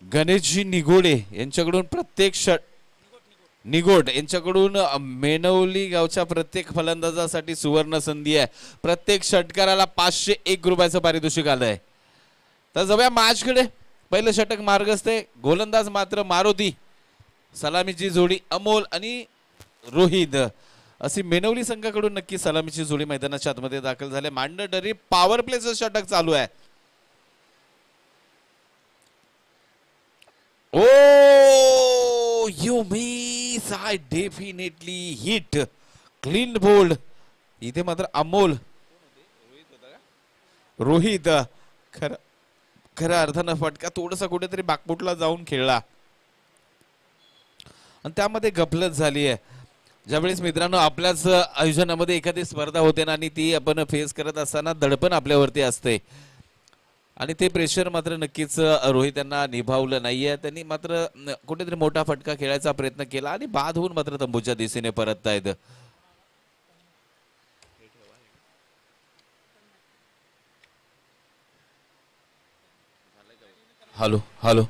गणेशजी निगोडे यांच्याकडून प्रत्येक निगोड यांच्याकडून मेनवली गावच्या प्रत्येक फलंदाजासाठी सुवर्ण संधी आहे. प्रत्येक षटकाराला 501 रुपयाचं पारितोषिक आलंय. तर जाऊया मॅचकडे. पहिलं षटक मार्गस्थ आहे. गोलंदाज मात्र मारुती. सलामीची जोडी अमोल आणि रोहित अशी मेनवली संघाकडून नक्की सलामीची जोडी मैदानाच्या आतमध्ये दाखल झाले. मांडरडरी पॉवर प्लेचं षटक चालू आहे. Oh, you miss. I definitely hit. Clean bowled. इथे मात्र अमोल रोहित खऱ्या अर्थानं फटका थोडासा कुठेतरी बाकपुटला जाऊन खेळला आणि त्यामध्ये गफलत झाली आहे. ज्यावेळेस मित्रांनो आपल्याच आयोजनामध्ये एखादी स्पर्धा होते ना आणि ती आपण फेस करत असताना दडपण आपल्यावरती असते आणि ते प्रेशर मात्र नक्कीच रोहित यांना निभावलं नाहीये. त्यांनी मात्र कुठेतरी मोठा फटका खेळायचा प्रयत्न केला आणि बाद होऊन मात्र तंबूच्या दिशेने परततायत. हॅलो हॅलो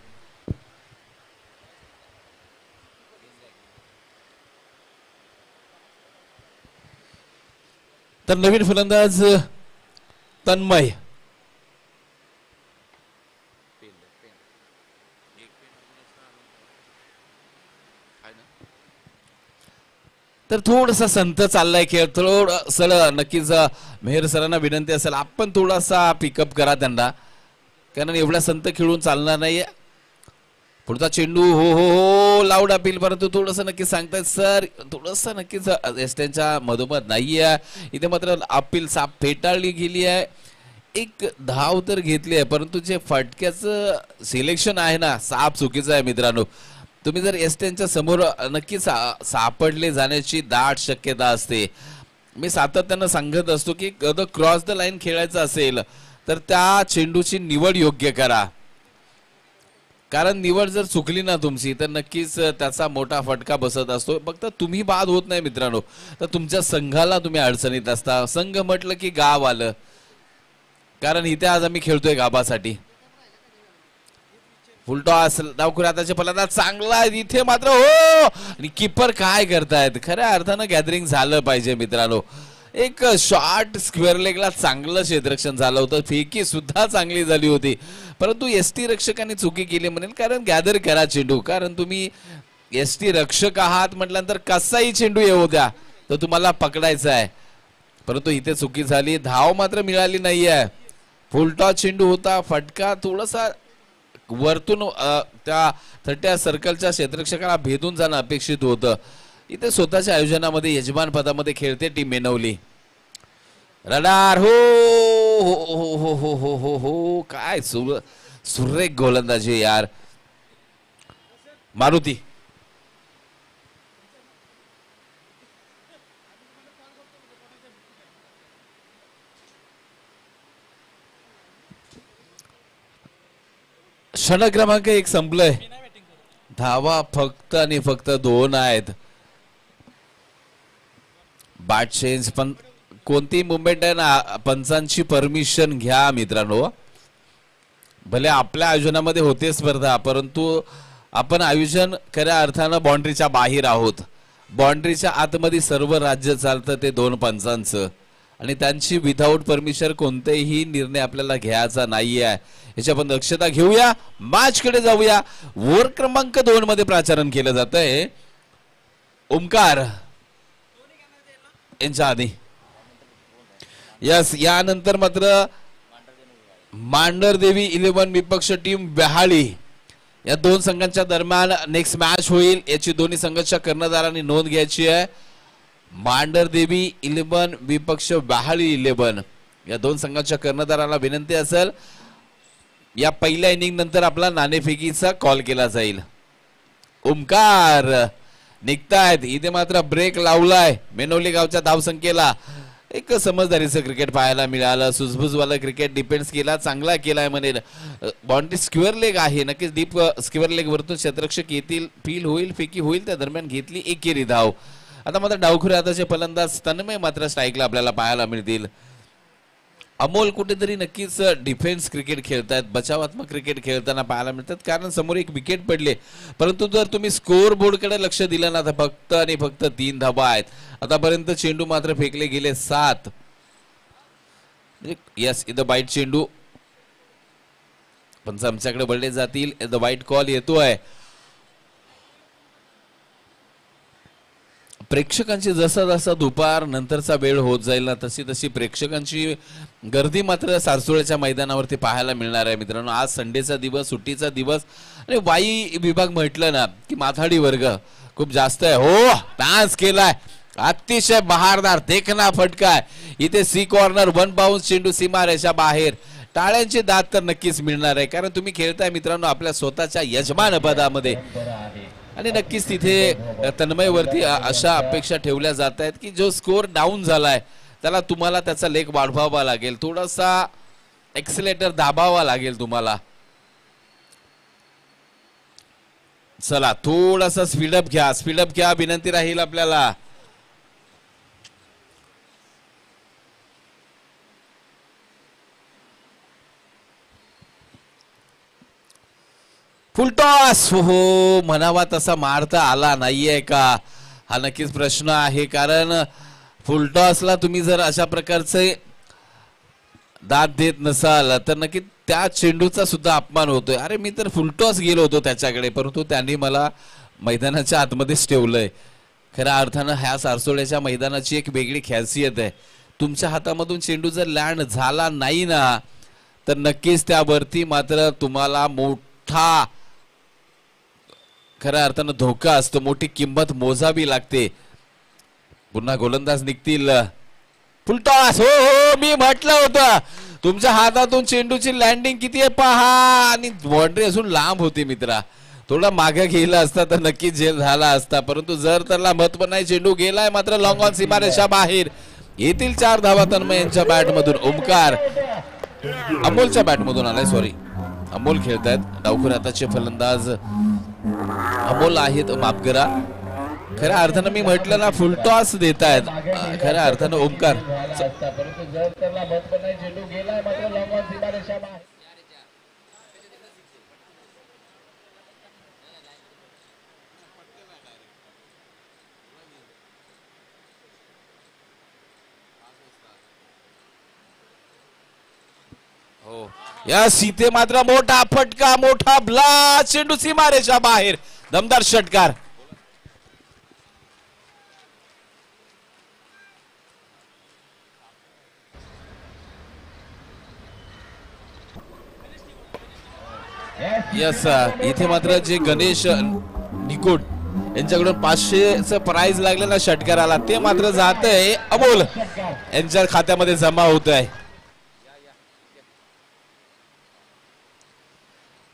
तर नवीन फलंदाज तन्मय तर थोडासा संत चाललाय खेळ. थोडंसं नक्कीच मेहर सरांना विनंती असेल आपण थोडासा पिकअप करा त्यांना, कारण एवढा संत खेळून चालणार नाहीये. पुढचा चेंडू हो हो हो लाऊड अपील, परंतु थोडंसं नक्कीच सांगतायत सर थोडंसं नक्कीच एस्टेनच्या मधोमध नाहीये. इथे मात्र अपील साप फेटाळली गेली आहे. एक धाव तर घेतली आहे परंतु जे फटक्याचं सिलेक्शन आहे ना साप चुकीचं आहे मित्रांनो. तुम्ही जर एस्टेनच्या समोर नक्कीच सापडले जाण्याची दाट शक्यता असते. मी सातत्यानं सांगत असतो की क्रॉस द लाईन खेळायचं असेल तर त्या चेंडूची निवड योग्य करा, कारण निवड जर चुकली ना तुमची तर नक्कीच त्याचा मोठा फटका बसत असतो. फक्त तुम्ही बाद होत नाही मित्रांनो, तर तुमच्या संघाला तुम्ही अडचणीत असता. संघ म्हटलं की गाव आलं, कारण इथे आज आम्ही खेळतोय गावासाठी. फुलटॉस डावखुरा आताचे फलंदाज चांगला इथे मात्र हो आणि कीपर काय करतायत. खऱ्या अर्थानं गॅदरिंग झालं पाहिजे मित्रांनो. एक शॉर्ट स्क्वेअर लेगला चांगलं क्षेत्ररक्षण झालं होतं, फेकी सुद्धा चांगली झाली होती, परंतु एसटी रक्षकांनी चुकी केली म्हणेल. कारण गॅदर करा चेंडू, कारण तुम्ही एसटी रक्षक आहात म्हटल्यानंतर कसाही चेंडू येऊ द्या तर तुम्हाला पकडायचा आहे, परंतु इथे चुकी झाली. धाव मात्र मिळाली नाहीये. फुलटॉस चेंडू होता, फटका थोडासा वरतून त्या 30 सर्कलच्या क्षेत्ररक्षकाला भेदून जाणं अपेक्षित होतं. इथे स्वतःच्या आयोजनामध्ये यजमान पदामध्ये खेळते टीम मेनवली. रडार हो हो हो हो हो हो हो हो काय सुरेख गोलंदाजी यार. मारुती षटक क्रमांक 1 संपलंय. धावा फक्त आणि फक्त 2 आहेत. बॅट चेंज पण कोणती मुवमेंट आहे ना पंचांची परमिशन घ्या मित्रांनो. भले आपल्या आयोजनामध्ये होते स्पर्धा, परंतु आपण आयोजन खऱ्या अर्थानं बाउंड्रीच्या बाहेर आहोत. बाउंड्रीच्या आतमध्ये सर्व राज्य चालतं ते 2 पंचांचं, आणि त्यांची विदाऊट परमिशन कोणतेही निर्णय आपल्याला घ्यायचा नाहीये. याची आपण दक्षता घेऊया. मॅच कडे जाऊया. ओव्हर क्रमांक 2 मध्ये प्राचारण केलं जात आहे. ओमकार यांच्या आधी यस, यानंतर मात्र मांढरदेवी 11 विपक्ष टीम व्याहाळी या 2 संघांच्या दरम्यान नेक्स्ट मॅच होईल. याची दोन्ही संघाच्या कर्णधारांनी नोंद घ्यायची आहे. मांढरदेवी 11 विपक्ष व्याहाळी 11 या 2 संघांच्या कर्णधाराला विनंती असेल या पहिल्या इनिंग नंतर आपला नाणेफेकीचा कॉल केला जाईल. ओमकार निघतायत. इथे मात्र ब्रेक लावलाय मेनवली गावच्या धावसंख्येला. एक समजदारीचं क्रिकेट पाहायला मिळालं. सुजबुजवाला क्रिकेट डिफेन्स केला, चांगला केलाय म्हणेल. बाउंड्री स्क्वेअर लेग आहे, नक्कीच डीप स्क्वेअर लेग वरतून क्षेत्ररक्षक येतील, फील होईल, फेकी होईल, त्या दरम्यान घेतली एकेरी धाव. आता मात्र डावखुरे आताचे फलंदाज तन्मय मात्र स्ट्राईकला आपल्याला पाहायला मिळतील. अमोल कुठेतरी नक्कीच डिफेन्स क्रिकेट खेळतात, बचावात्मक क्रिकेट खेळताना पाहायला मिळतात, कारण समोर एक विकेट पडले. परंतु जर तुम्ही स्कोअर बोर्डकडे लक्ष दिलं ना तर फक्त आणि फक्त 3 धाबा आहेत. आतापर्यंत चेंडू मात्र फेकले गेले 7. यस इन द वाईट चेंडू पण आमच्याकडे बळले जातील. द वाईट कॉल येतोय. प्रेक्षकांची जसा जसा दुपार नंतरचा वेळ होत जाईल ना तशी तशी प्रेक्षकांची गर्दी मात्र सारसुळ्याच्या मैदानावरती पाहायला मिळणार आहे मित्रांनो. आज संडेचा दिवस, सुट्टीचा दिवस आणि वाई विभाग म्हटलं ना की माथाडी वर्ग खूप जास्त आहे. हो डान्स केलाय, अतिशय बहारदार देखना फटका. इथे सी कॉर्नर, 1 बाउन्स चेंडू सीमारेषा बाहेर. टाळ्यांची दाद तर नक्कीच मिळणार आहे, कारण तुम्ही खेळताय मित्रांनो आपल्या स्वतःच्या यजमान पदामध्ये. आणि नक्कीच तिथे तन्मयवरती अशा अपेक्षा ठेवल्या जात आहेत की जो स्कोअर डाऊन झालाय त्याला तुम्हाला त्याचा लेग वाढवावा लागेल, थोडासा एक्सेलेटर दाबावा लागेल तुम्हाला. चला थोडासा स्पीडअप घ्या विनंती राहील आपल्याला. फुलटॉस हो म्हणावा तसा मारता आला नाहीये का, हा नक्कीच प्रश्न आहे. कारण फुलटॉसला तुम्ही जर अशा प्रकारचे दाद देत नसाल तर नक्की त्या चेंडूचा सुद्धा अपमान होतोय. अरे मी तर फुलटॉस गेलो होतो त्याच्याकडे, परंतु त्यांनी मला मैदानाच्या आतमध्येच ठेवलंय. खऱ्या अर्थानं ह्या सारसोळ्याच्या मैदानाची एक वेगळी खासियत आहे. तुमच्या हातामधून चेंडू जर लँड झाला नाही ना तर नक्कीच त्यावरती मात्र तुम्हाला मोठा खऱ्या अर्थानं धोका असतो, मोठी किंमत मोजावी लागते. पुन्हा गोलंदाज निघतील. फुलटॉस हो हो मी म्हटलं होतं तुमच्या हातातून चेंडूची लँडिंग किती आहे पहा. आणि बाउंड्री अजून लांब होती मित्रा, थोडा मागे गेला असता तर नक्कीच झेल झाला असता. परंतु जर त्याला महत्व नाही, चेंडू गेलाय मात्र लॉंग ऑन सीमारेषा बाहेर. येतील 4 धावा तन्मय यांच्या बॅट मधून. ओमकार अमोलच्या बॅट मधून आलाय, सॉरी अमोल खेळतायत. डावखुरे आताचे फलंदाज अमोल आहेत, माफ करा. खऱ्या अर्थानं मी म्हटलं ना फुलटॉस देत आहेत, खऱ्या अर्थानं ओमकार. हो या सीते मात्र मोठा फटका, मोठा ब्लास्ट, चेंडू सीमारेषा बाहेर. दमदार षटकार. यस इथे मात्र जे गणेश निकोट यांच्याकडून 500चं प्राइज लागलं ना षटकाराला, ते मात्र जातंय अमोल यांच्या खात्यामध्ये जमा होत आहे.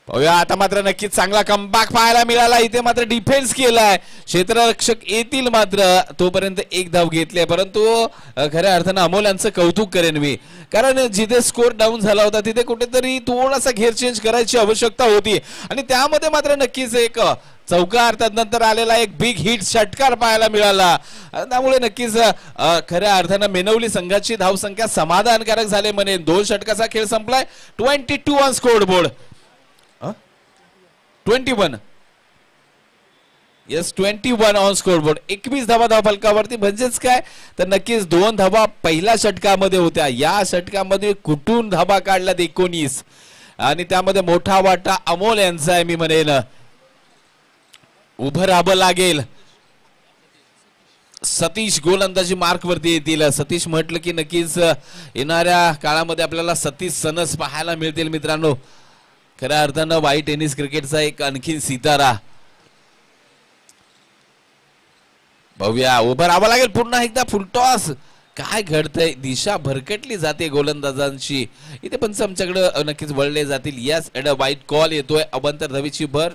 आता मात्र नक्कीच चांगला कमबॅक पाहायला मिळाला. इथे मात्र डिफेन्स केलाय, क्षेत्ररक्षक येतील मात्र तोपर्यंत 1 धाव घेतली. परंतु खऱ्या अर्थानं अमोल यांचं कौतुक करेन मी, कारण जिथे स्कोर डाऊन झाला होता तिथे कुठेतरी थोडासा घेर चेंज करायची आवश्यकता होती. आणि त्यामध्ये मात्र नक्कीच एक चौकार नंतर आलेला एक बिग हिट षटकार पाहायला मिळाला. त्यामुळे नक्कीच खऱ्या अर्थानं मेनवली संघाची धावसंख्या समाधानकारक झाले म्हणे. 2 षटकाचा खेळ संपलाय. 22 on score board. 21 yes 21 on scoreboard. 21 धावा धावफलकावरती. म्हणजेच काय तर नक्कीच 2 धावा पहिल्या षटकामध्ये होत्या. या षटकामध्ये कुठून धावा काढल्यात 19, आणि त्यामध्ये मोठा वाटा अमोल यांचा आहे. मी म्हणेन उभं राहावं लागेल. सतीश गोलंदाजी मार्क वरती येतील. सतीश म्हटलं की नक्कीच येणाऱ्या काळामध्ये आपल्याला सतीश सनस पाहायला मिळतील मित्रांनो. खऱ्या अर्थानं वाई टेनिस क्रिकेटचा एक आणखीन सितारा. बघूया उभं राहावं लागेल पुन्हा एकदा. फुलटॉस काय घडतंय, दिशा भरकटली जाते गोलंदाजांची. इथे पण आमच्याकडे नक्कीच वळले जातील. यस एड वाईट कॉल येतोय. अवंतर धवीची भर.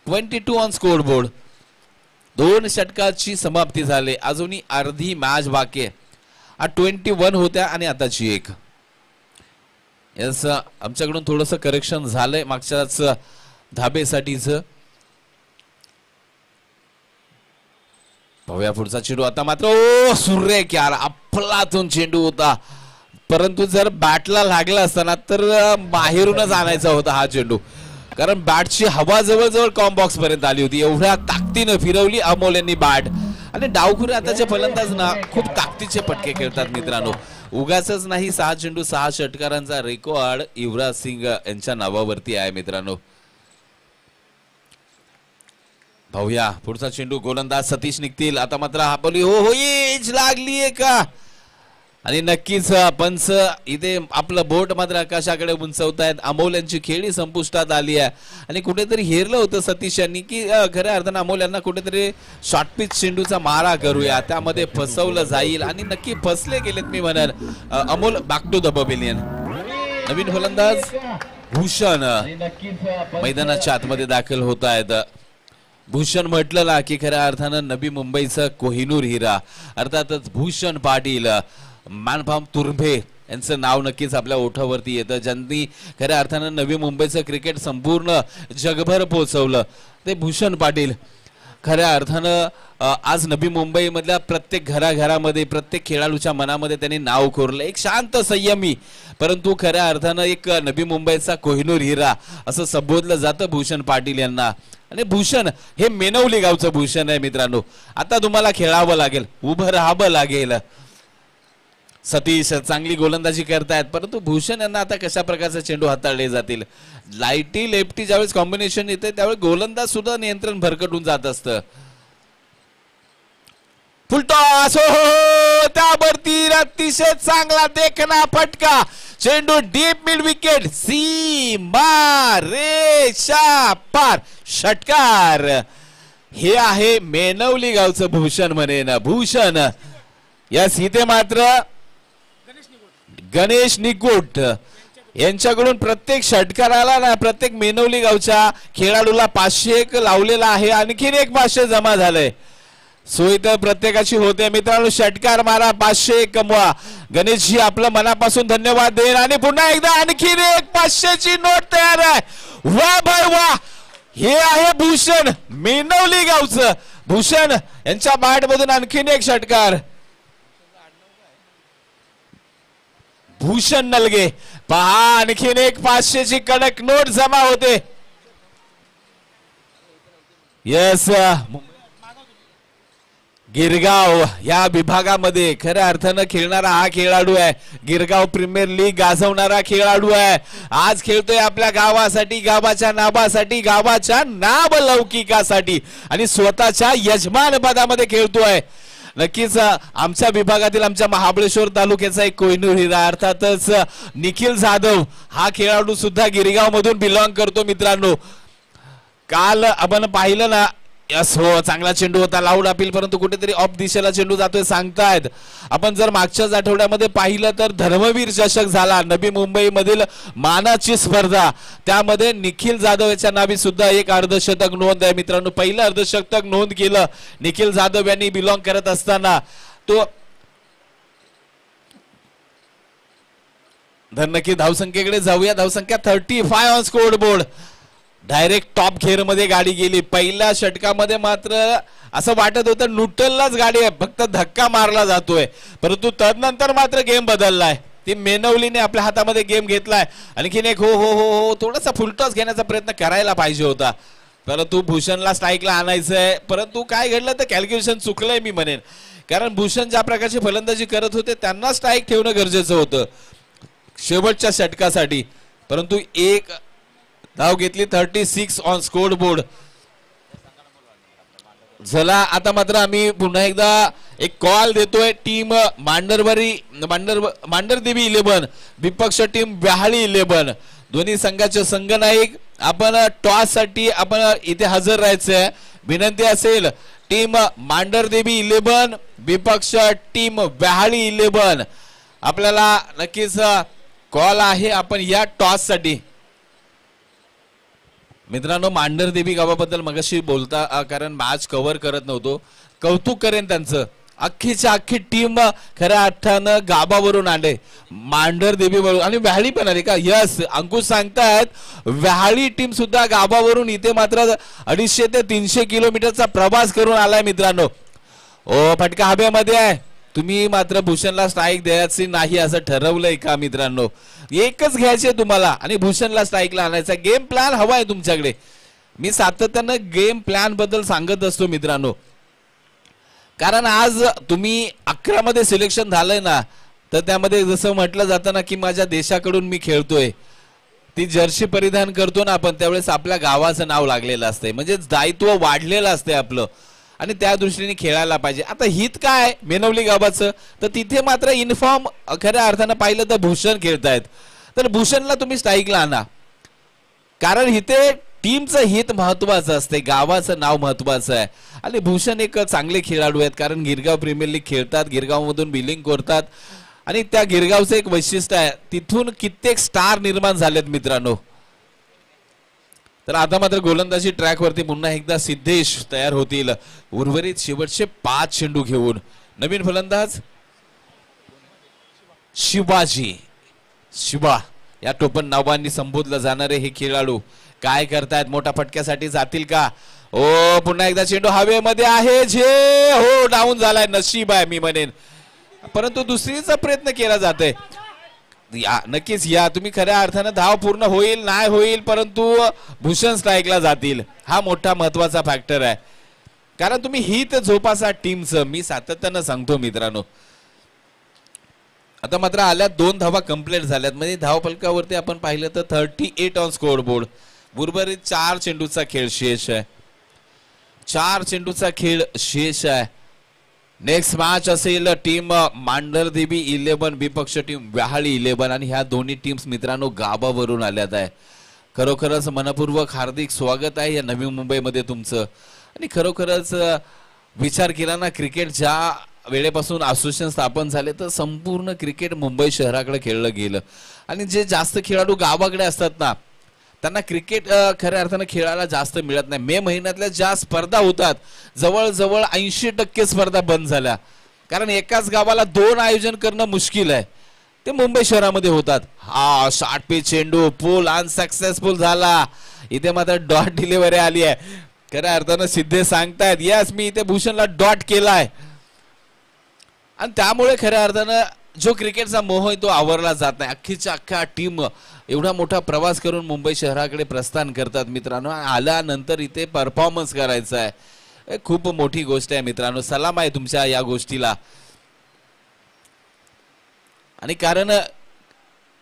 22 ऑन स्कोर बोर्ड. 2 षटकाची समाप्ती झाली. अजूनही अर्धी मॅच बाकी आहे. 21 होत्या आणि आताची 1. यस आमच्याकडून थोडंसं करेक्शन झालंय मागच्याच धाबेसाठीच. पाहूया पुढचा चेंडू आता मात्र ओ सुरेख यार अफलातून चेंडू होता परंतु जर बॅटला लागला असताना तर बाहेरूनच आणायचा होता हा चेंडू कारण बॅटची हवा जवळजवळ कॉम बॉक्स पर्यंत आली होती एवढ्या ताकदीने फिरवली अमोल यांनी बॅट आणि डावखुरे आताचे फलंदाज ना खूप ताकदीचे पटके खेळतात मित्रांनो उगाचच नाही 6 चेंडू 6 षटकारांचा रेकॉर्ड युवराज सिंग यांच्या नावावरती आहे मित्रांनो भाऊया पुढचा चेंडू गोलंदाज सतीश निघतील आता मात्र हा बोली हो एज लागलीये का आणि नक्कीच पंच इथे आपलं बोट मात्र आकाशाकडे उंचवतायत अमोल यांची खेळी संपुष्टात आली आहे आणि कुठेतरी हेरलं होतं सतीश यांनी की खऱ्या अर्थानं अमोल यांना कुठेतरी शॉर्ट पिच चेंडूचा मारा करूया त्यामध्ये फसवलं जाईल आणि नक्की फसले गेलेत मी म्हणेन Amol back to the pavilion नवीन फलंदाज भूषण मैदानाच्या आतमध्ये दाखल होत आहेत भूषण म्हटलं ना की खऱ्या अर्थानं नवी मुंबईचं कोहिनूर हिरा अर्थातच भूषण पाटील मानभाम तुर्भे यांचं नाव नक्कीच आपल्या ओठावरती येतं ज्यांनी खऱ्या अर्थानं नवी मुंबईचं क्रिकेट संपूर्ण जगभर पोहोचवलं ते भूषण पाटील खऱ्या अर्थानं आज नवी मुंबई मधल्या प्रत्येक घराघरामध्ये प्रत्येक खेळाडूच्या मनामध्ये त्यांनी नाव कोरलं एक शांत संयमी परंतु खऱ्या अर्थानं एक नवी मुंबईचा कोहिनूर हिरा असं संबोधलं जातं भूषण पाटील यांना आणि भूषण हे मेनवली गावचं भूषण आहे मित्रांनो आता तुम्हाला खेळावं लागेल उभं राहावं लागेल सतीश चांगली गोलंदाजी करतायत परंतु भूषण यांना आता कशा प्रकारचे चेंडू हाताळले जातील लाईटी लेफ्टी ज्यावेळेस कॉम्बिनेशन येते त्यावेळेस गोलंदाज सुद्धा नियंत्रण भरकटून जात असतं फुलटॉस हो त्यावरती अतिशय चांगला देखना फटका चेंडू डीप मिड विकेट सीमा रेषा पार षटकार हे आहे मेनवली गावचं भूषण म्हणेन भूषण यस इथे मात्र गणेश निगोट यांच्याकडून प्रत्येक षटकाराला ना प्रत्येक मेनवली गावच्या खेळाडूला 501 लावलेला आहे आणखीन एक 500 जमा झालंय सोय तर प्रत्येकाची होते मित्रांनो षटकार मारा 501 कमवा गणेशजी आपलं मनापासून धन्यवाद देईन आणि पुन्हा एकदा आणखीन एक 500 ची नोट तयार आहे वा भाई वा हे आहे भूषण मेनवली गावचं भूषण यांच्या बॅट मधून आणखीन एक षटकार भूषण नलगे पहा आणखीन एक 500 ची कडक नोट जमा होते यस गिरगाव या विभागामध्ये खऱ्या अर्थानं खेळणारा हा खेळाडू आहे गिरगाव प्रीमियर लीग गाजवणारा खेळाडू आहे आज खेळतोय आपल्या गावासाठी गावाच्या नावासाठी गावाच्या नावलौकिकासाठी आणि स्वतःच्या यजमान पदामध्ये खेळतोय नक्कीच आमच्या विभागातील आमच्या महाबळेश्वर तालुक्याचा एक कोहिनूर हिरा अर्थातच निखिल जाधव हा खेळाडू सुद्धा गिरगाव मधून बिलॉंग करतो मित्रांनो काल आपण पाहिलं ना यस हो चांगला चेंडू होता लाऊड अपील परंतु कुठेतरी ऑफ दिशेला चेंडू जातोय सांगतायत आपण जर मागच्याच आठवड्यामध्ये पाहिलं तर धर्मवीर चषक झाला नवी मुंबई मधील मानाची स्पर्धा त्यामध्ये निखिल जाधव याच्या नावी सुद्धा एक अर्धशतक नोंद आहे मित्रांनो पहिलं अर्धशतक नोंद केलं निखिल जाधव यांनी बिलॉंग करत असताना तो तर नक्की धावसंख्येकडे जाऊया धावसंख्या 35 on score board direct top घेर मध्ये गाडी गेली पहिल्या षटकामध्ये मात्र असं वाटत होतं न्यूट्रललाच गाडी आहे फक्त धक्का मारला जातोय परंतु तदनंतर मात्र गेम बदललाय ती मेनवलीने आपल्या हातामध्ये गेम घेतलाय आणखीन एक हो हो हो हो थोडासा फुलटॉस घेण्याचा प्रयत्न करायला पाहिजे होता परंतु भूषणला स्ट्राईकला आणायचंय परंतु काय घडलं तर कॅल्क्युलेशन चुकलंय मी म्हणेन कारण भूषण ज्या प्रकारची फलंदाजी करत होते त्यांना स्ट्राईक ठेवणं गरजेचं होतं शेवटच्या षटकासाठी परंतु एक धाव घेतली 36 ऑन स्कोर बोर्ड चला आता मात्र आम्ही पुन्हा एकदा एक कॉल देतोय टीम मांढरदेवी 11 विपक्ष टीम व्याहाळी 11 दोन्ही संघाचे संघनायक आपण टॉस साठी आपण इथे हजर राहायचंय विनंती असेल टीम मांढरदेवी 11 विपक्ष टीम व्याहाळी 11 आपल्याला नक्कीच कॉल आहे आपण या टॉस साठी मित्रांनो मांढरदेवी गावाबद्दल मगाशी बोलता कारण मॅच कव्हर करत नव्हतो कौतुक करेन त्यांचं अख्खीच्या अख्खी टीम खऱ्या अर्थानं गावावरून आले मांढरदेवीवरून आणि व्याहाळी पण आले का यस अंकुश सांगतायत व्याहाळी टीम सुद्धा गावावरून इथे मात्र 250 ते 300 किलोमीटरचा प्रवास करून आलाय मित्रांनो ओ फटका हवेमध्ये आहे. तुम्ही मात्र भूषणला स्ट्राईक द्यायची नाही असं ठरवलंय का मित्रांनो? एकच घ्यायचे तुम्हाला आणि भूषणला स्ट्राईकला आणायचा. गेम प्लॅन हवाय तुमच्याकडे. मी सातत्यानं गेम प्लॅन बद्दल सांगत असतो मित्रांनो, कारण आज तुम्ही 11 मध्ये सिलेक्शन झालंय ना, तर त्यामध्ये जसं म्हटलं जातं ना की माझ्या देशाकडून मी खेळतोय, ती जर्सी परिधान करतो ना आपण, त्यावेळेस आपल्या गावाचं नाव लागलेलं असतंय, म्हणजे दायित्व वाढलेलं असतंय आपलं आणि त्या दृष्टीने खेळायला पाहिजे. आता हित काय मेनवली गावाचं, तर तिथे मात्र इन्फॉर्म खऱ्या अर्थानं पाहिलं तर भूषण खेळतायत. तर भूषणला तुम्ही स्ट्राईकला आणा, कारण इथे टीमचं हित महत्वाचं असते, गावाचं नाव महत्वाचं आहे. आणि भूषण एक चांगले खेळाडू आहेत, कारण गिरगाव प्रीमियर लीग खेळतात, गिरगावमधून बिलिंग करतात आणि त्या गिरगावचं एक वैशिष्ट्य आहे, तिथून कित्येक स्टार निर्माण झालेत मित्रांनो. तर आता मात्र गोलंदाजी ट्रॅकवरती पुन्हा एकदा सिद्धेश तयार होतील, उर्वरित शेवटचे 5 चेंडू घेऊन. नवीन फलंदाज शिवा या टोपण नावांनी संबोधलं जाणारे हे खेळाडू काय करतायत? मोठ्या फटक्यासाठी जातील का? ओ पुन्हा एकदा चेंडू हवेमध्ये आहे, जे हो डाऊन झालाय. नशीब आहे मी म्हणेन, परंतु दुसरीचा प्रयत्न केला जातोय. या नक्कीच या तुम्ही खऱ्या अर्थानं धाव पूर्ण होईल नाही होईल, परंतु भूषण स्ट्राईकला जातील. हा मोठा महत्वाचा फॅक्टर आहे, कारण तुम्ही हित झोपासा टीमचं मी सातत्यानं सांगतो मित्रांनो. आता मात्र आल्यात 2 धावा कंप्लीट झाल्यात, म्हणजे धाव फलकावरती आपण पाहिलं तर 38 ऑन स्कोर बोर्ड. उर्वरित 4 चेंडूचा खेळ शेष आहे, 4 चेंडूचा खेळ शेष आहे. नेक्स्ट मॅच असेल टीम मांढरदेवी 11 विपक्ष टीम व्याहाळी 11, आणि ह्या दोन्ही टीम्स मित्रांनो गावावरून आल्यात आहे. खरोखरच मनपूर्वक हार्दिक स्वागत आहे या नवी मुंबईमध्ये तुमचं. आणि खरोखरच विचार केला ना, क्रिकेट ज्या वेळेपासून असोसिएशन स्थापन झाले तर संपूर्ण क्रिकेट मुंबई शहराकडे खेळलं गेलं, आणि जे जास्त खेळाडू गावाकडे असतात ना, त्यांना क्रिकेट खऱ्या अर्थानं खेळायला जास्त मिळत नाही. मे महिन्यातल्या ज्या स्पर्धा होतात जवळजवळ 80% स्पर्धा बंद झाल्या, कारण एकाच गावाला 2 आयोजन करणं मुश्किल आहे. ते मुंबई शहरामध्ये होतात. हा 60 पे चेंडू पूल अनसक्सेसफुल झाला. इथे मात्र डॉट डिलिव्हरी आली आहे. खऱ्या अर्थानं सिद्धे सांगतायत यस मी इथे भूषणला डॉट केलाय, आणि त्यामुळे खऱ्या अर्थानं जो क्रिकेटचा मोह आहे तो आवरला जात नाही. अख्खीच्या अख्ख्या टीम एवढा मोठा प्रवास करून मुंबई शहराकडे प्रस्थान करतात मित्रांनो. आल्यानंतर इथे परफॉर्मन्स करायचा आहे, खूप मोठी गोष्ट आहे मित्रांनो. सलाम आहे तुमच्या या गोष्टीला. आणि कारण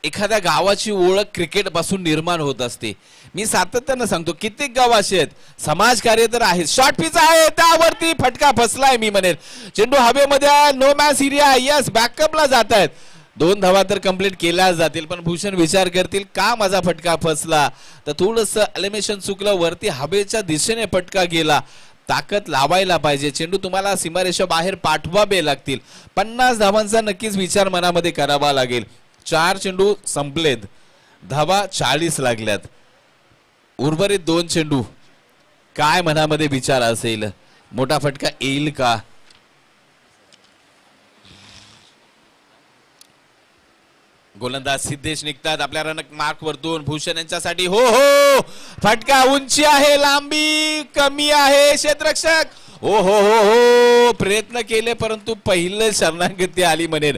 एखाद्या गावाची ओळख क्रिकेट पासून निर्माण होत असते. मी सातत्यानं सांगतो कित्येक गाव असे आहेत, समाजकार्य तर आहे. शॉर्ट पिच आहे, त्यावरती फटका फसलाय मी म्हणेन. चेंडू हवेमध्ये, नो मॅच एरिया, यस बॅकअपला जात आहेत. 2 धावा तर कंप्लीट केल्या जातील, पण भूषण विचार करतील का माझा फटका फसला, तर थोडंसं एलिमिनेशन चुकलं, वरती हवेच्या दिशेने फटका गेला. ताकद लावायला पाहिजे, चेंडू तुम्हाला सीमारेषा बाहेर पाठवावे लागतील. 50 धावांचा नक्कीच विचार मनामध्ये करावा लागेल. 4 चेंडू संपलेत, धावा 40 लागल्यात. उर्वरित 2 चेंडू, काय मनामध्ये विचार असेल? मोठा फटका येईल का? गोलंदाज सिद्धेश निघतात आपल्या रन मार्क वरतून. भूषण यांच्यासाठी हो हो फटका, उंची आहे, लांबी कमी आहे, क्षेत्ररक्षक हो हो हो हो प्रयत्न केले, परंतु पहिले शरणागती आली म्हणेन.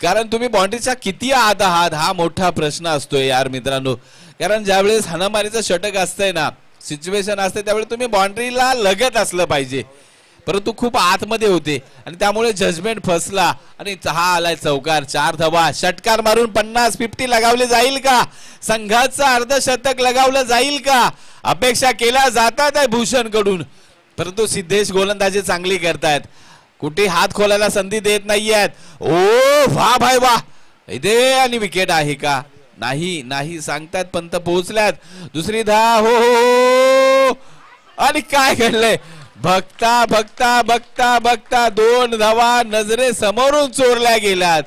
कारण तुम्ही बाउंड्रीच्या किती आत आहात हा मोठा प्रश्न असतोय यार मित्रांनो. कारण ज्यावेळेस हाणामारीचं षटक असतंय ना, सिच्युएशन असते, त्यावेळी तुम्ही बाउंड्रीला लगत असलं पाहिजे, परंतु खूप आतमध्ये होते आणि त्यामुळे जजमेंट फसला. आणि हा आलाय चौकार. 4 धावा, षटकार मारून 50 लगावले जाईल का? संघाचं अर्धशतक लगावलं जाईल का? अपेक्षा केल्या जातात आहे भूषण कडून, परंतु सिद्धेश गोलंदाजी चांगली करतायत, कुठे हात खोलायला संधी देत नाहीयेत. ओ वा भाई वा, इथे आणि विकेट आहे का? नाही नाही सांगतात, पंत पोहोचल्यात. दुसरी धाव हो हो, आणि काय घडलंय? बघता बघता बघता बघता 2 धावा नजरे समोरून चोरल्या गेल्यात.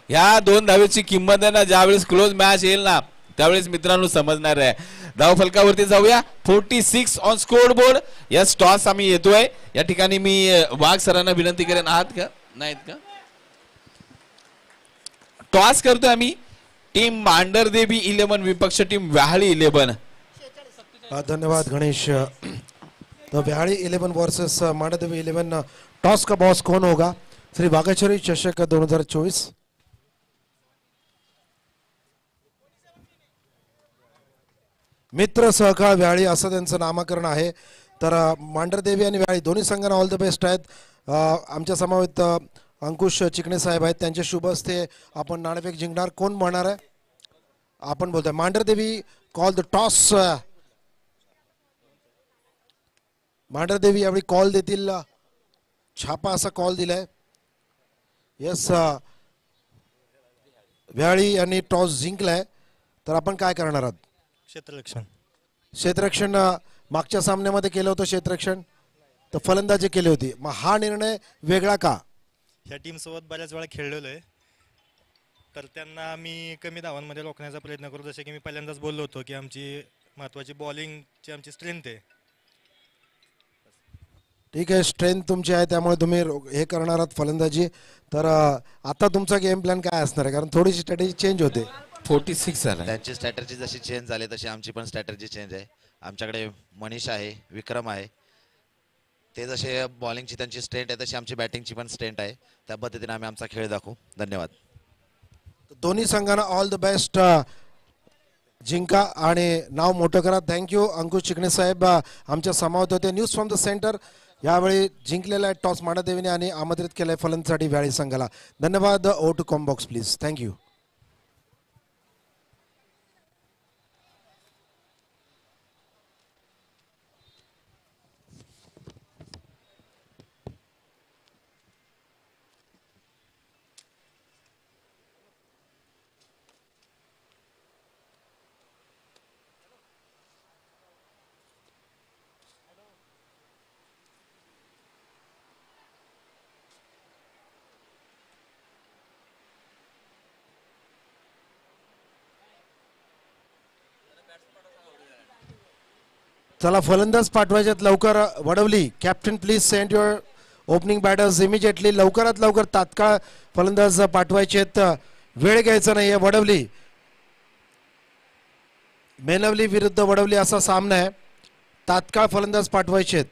ह्या 2 धावेची किंमत आहे ना, ज्यावेळेस क्लोज मॅच येईल ना त्यावेळेस मित्रांनो समजणार आहे. धाव फलकावरती जाऊया. 46 on score board. Yes toss आम्ही येतोय. या ठिकाणी मी वाघ सरांना विनंती करेन, आहात का? नाहीत का? टॉस करतोय आम्ही. टीम मांढरदेवी 11 विपक्ष टीम व्याहाळी 11. धन्यवाद गणेश. व्याहाळी 11 वर्सेस मांढरदेवी 11 टॉस का बॉस कौन होगा? श्री वाघेश्वरी चषक 2024। मित्र सहकाळ व्याळी असं त्यांचं नामकरण आहे। तर मांढरदेवी आणि व्याळी दोन्ही संघांना ऑल द बेस्ट आहेत। आमच्या समवेत अंकुश चिकणे साहेब आहेत, त्यांचे शुभ हस्ते आपण नाणेफेक जिंकणार। कोण म्हणणार आहे? आपण बोलतोय Mandhardevi call the toss. Mandhardevi यावेळी कॉल देतील, छापा असा कॉल दिलाय। यस, व्याळी यांनी टॉस जिंकलाय। तर आपण काय करणार आहात? क्षेत्ररक्षण। क्षेत्ररक्षण मागच्या सामन्यामध्ये केलं होतं क्षेत्ररक्षण, तर फलंदाजी केली होती। मग हा निर्णय वेगळा का? ह्या टीम सोबत बऱ्याच वेळा खेळलेलो आहे, तर त्यांना आम्ही कमी धावांमध्ये रोखण्याचा प्रयत्न करू। जसे की मी पहिल्यांदाच बोललो होतो की आमची महत्त्वाची बॉलिंगची आमची स्ट्रेंथ आहे। ठीक आहे, स्ट्रेंथ तुमची आहे त्यामुळे तुम्ही हे करणार आहात फलंदाजी। तर आता तुमचा गेम प्लॅन काय असणार आहे? कारण थोडीशी स्ट्रॅटेजी चेंज होते। 46 झाला। त्यांची स्ट्रॅटर्जी जशी चेंज झाली तशी आमची पण स्ट्रॅटर्जी चेंज आहे। आमच्याकडे मनीष आहे, विक्रम आहे, ते जसे बॉलिंगची त्यांची स्ट्रेंथ आहे तशी आमची बॅटिंगची पण स्ट्रेंथ आहे। त्या पद्धतीने आम्ही आमचा खेळ दाखवू। धन्यवाद। दोन्ही संघांना ऑल द बेस्ट, जिंका आणि नाव मोठं करा। थँक्यू अंकुश चिकणे साहेब आमच्या समावत होते। न्यूज फ्रॉम द सेंटर यावेळी जिंकलेला आहे टॉस मांढरदेवीने आणि आमंत्रित केलंय फलंदाजीसाठी व्याळी संघाला। धन्यवाद। ओ to comm box please. Thank you. चला फलंदाज पाठवायच्यात लवकर। वडवली captain please send your opening batters immediately. लवकरात लवकर तात्काळ फलंदाज पाठवायचे आहेत, वेळ घ्यायचा नाहीये। वडवली मेनवली विरुद्ध वडवली असा सामना आहे, तात्काळ फलंदाज पाठवायचे आहेत।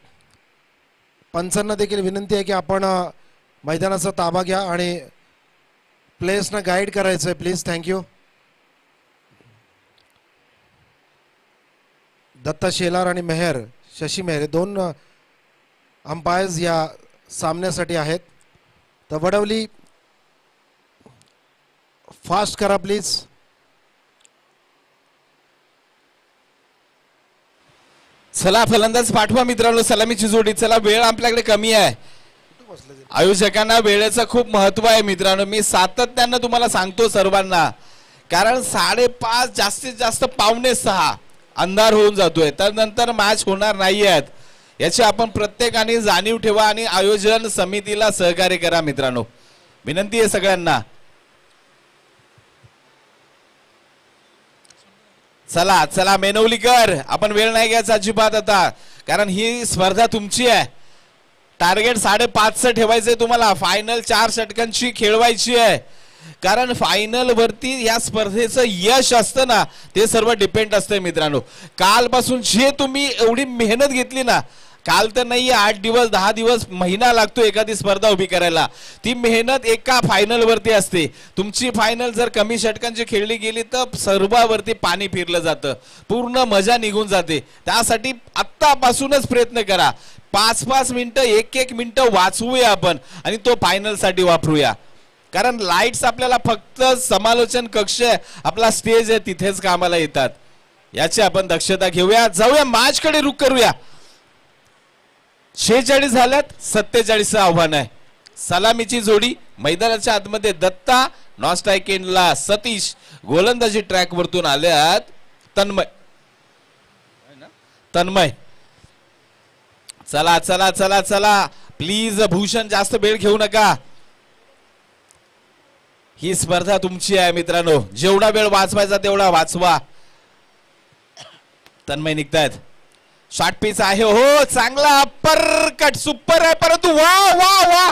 पंचांना देखील विनंती आहे की आपण मैदानाचा ताबा घ्या आणि प्लेयर्सना गाईड करायचं आहे प्लीज। थँक्यू। दत्ता शेलार आणि मेहर, शशी मेहर हे दोन अंपायर्स या सामन्यासाठी आहेत। तर वडवली फास्ट करा प्लीज। चला फलंदाज पाठवा मित्रांनो, सलामीची जोडी। चला वेळ आपल्याकडे कमी आहे, आयोजकांना वेळेचं खूप महत्व आहे मित्रांनो। मी सातत्यानं तुम्हाला सांगतो सर्वांना, कारण 5:30 जास्तीत जास्त 5:45 अंधार होऊन जातोय, तर नंतर मॅच होणार नाहीयेत याची आपण प्रत्येकाने जाणीव ठेवा आणि आयोजन समितीला सहकार्य करा मित्रांनो, विनंती आहे सगळ्यांना। चला चला मेनवलीकर, आपण वेळ नाही घ्यायचा अजिबात आता, कारण ही स्पर्धा तुमची आहे। टार्गेट 5:30 ठेवायचंय तुम्हाला, फायनल 4 षटकांची खेळवायची आहे, कारण फायनल वरती या स्पर्धेचं यश असतं ना, ते सर्व डिपेंड असतंय मित्रांनो। कालपासून जे तुम्ही एवढी मेहनत घेतली ना, काल तर नाही 8 दिवस 10 दिवस महिना लागतो एखादी स्पर्धा उभी करायला, ती मेहनत एका फायनल वरती असते। तुमची फायनल जर कमी षटकांची खेळली गेली तर सर्वांवरती पाणी फिरलं जातं, पूर्ण मजा निघून जाते। त्यासाठी आत्तापासूनच प्रयत्न करा, 5-5 मिनिटं 1-1 मिनिटं वाचवूया आपण आणि तो फायनल साठी वापरूया, कारण लाईट्स आपल्याला फक्त समालोचन कक्ष आपला स्टेज आहे तिथेच कामाला येतात, याची आपण दक्षता घेऊया। जाऊया मॅच कडे रुख करूया। 46 झाल्यात, 47 आव्हान आहे। सलामीची जोडी मैदानाच्या आतमध्ये दत्ता, नॉस्ट्राईक एंडला सतीश, गोलंदाजी ट्रॅक वरतून आल्यात तन्मय। चला चला चला चला प्लीज भूषण, जास्त वेळ घेऊ नका, ही स्पर्धा तुमची आहे मित्रांनो, जेवढा वेळ वाचवायचा तेवढा वाचवा। तन्मय निघतायत, शॉर्ट पिच आहे, हो चांगला अप्पर कट सुपर आहे, परंतु वा वा वा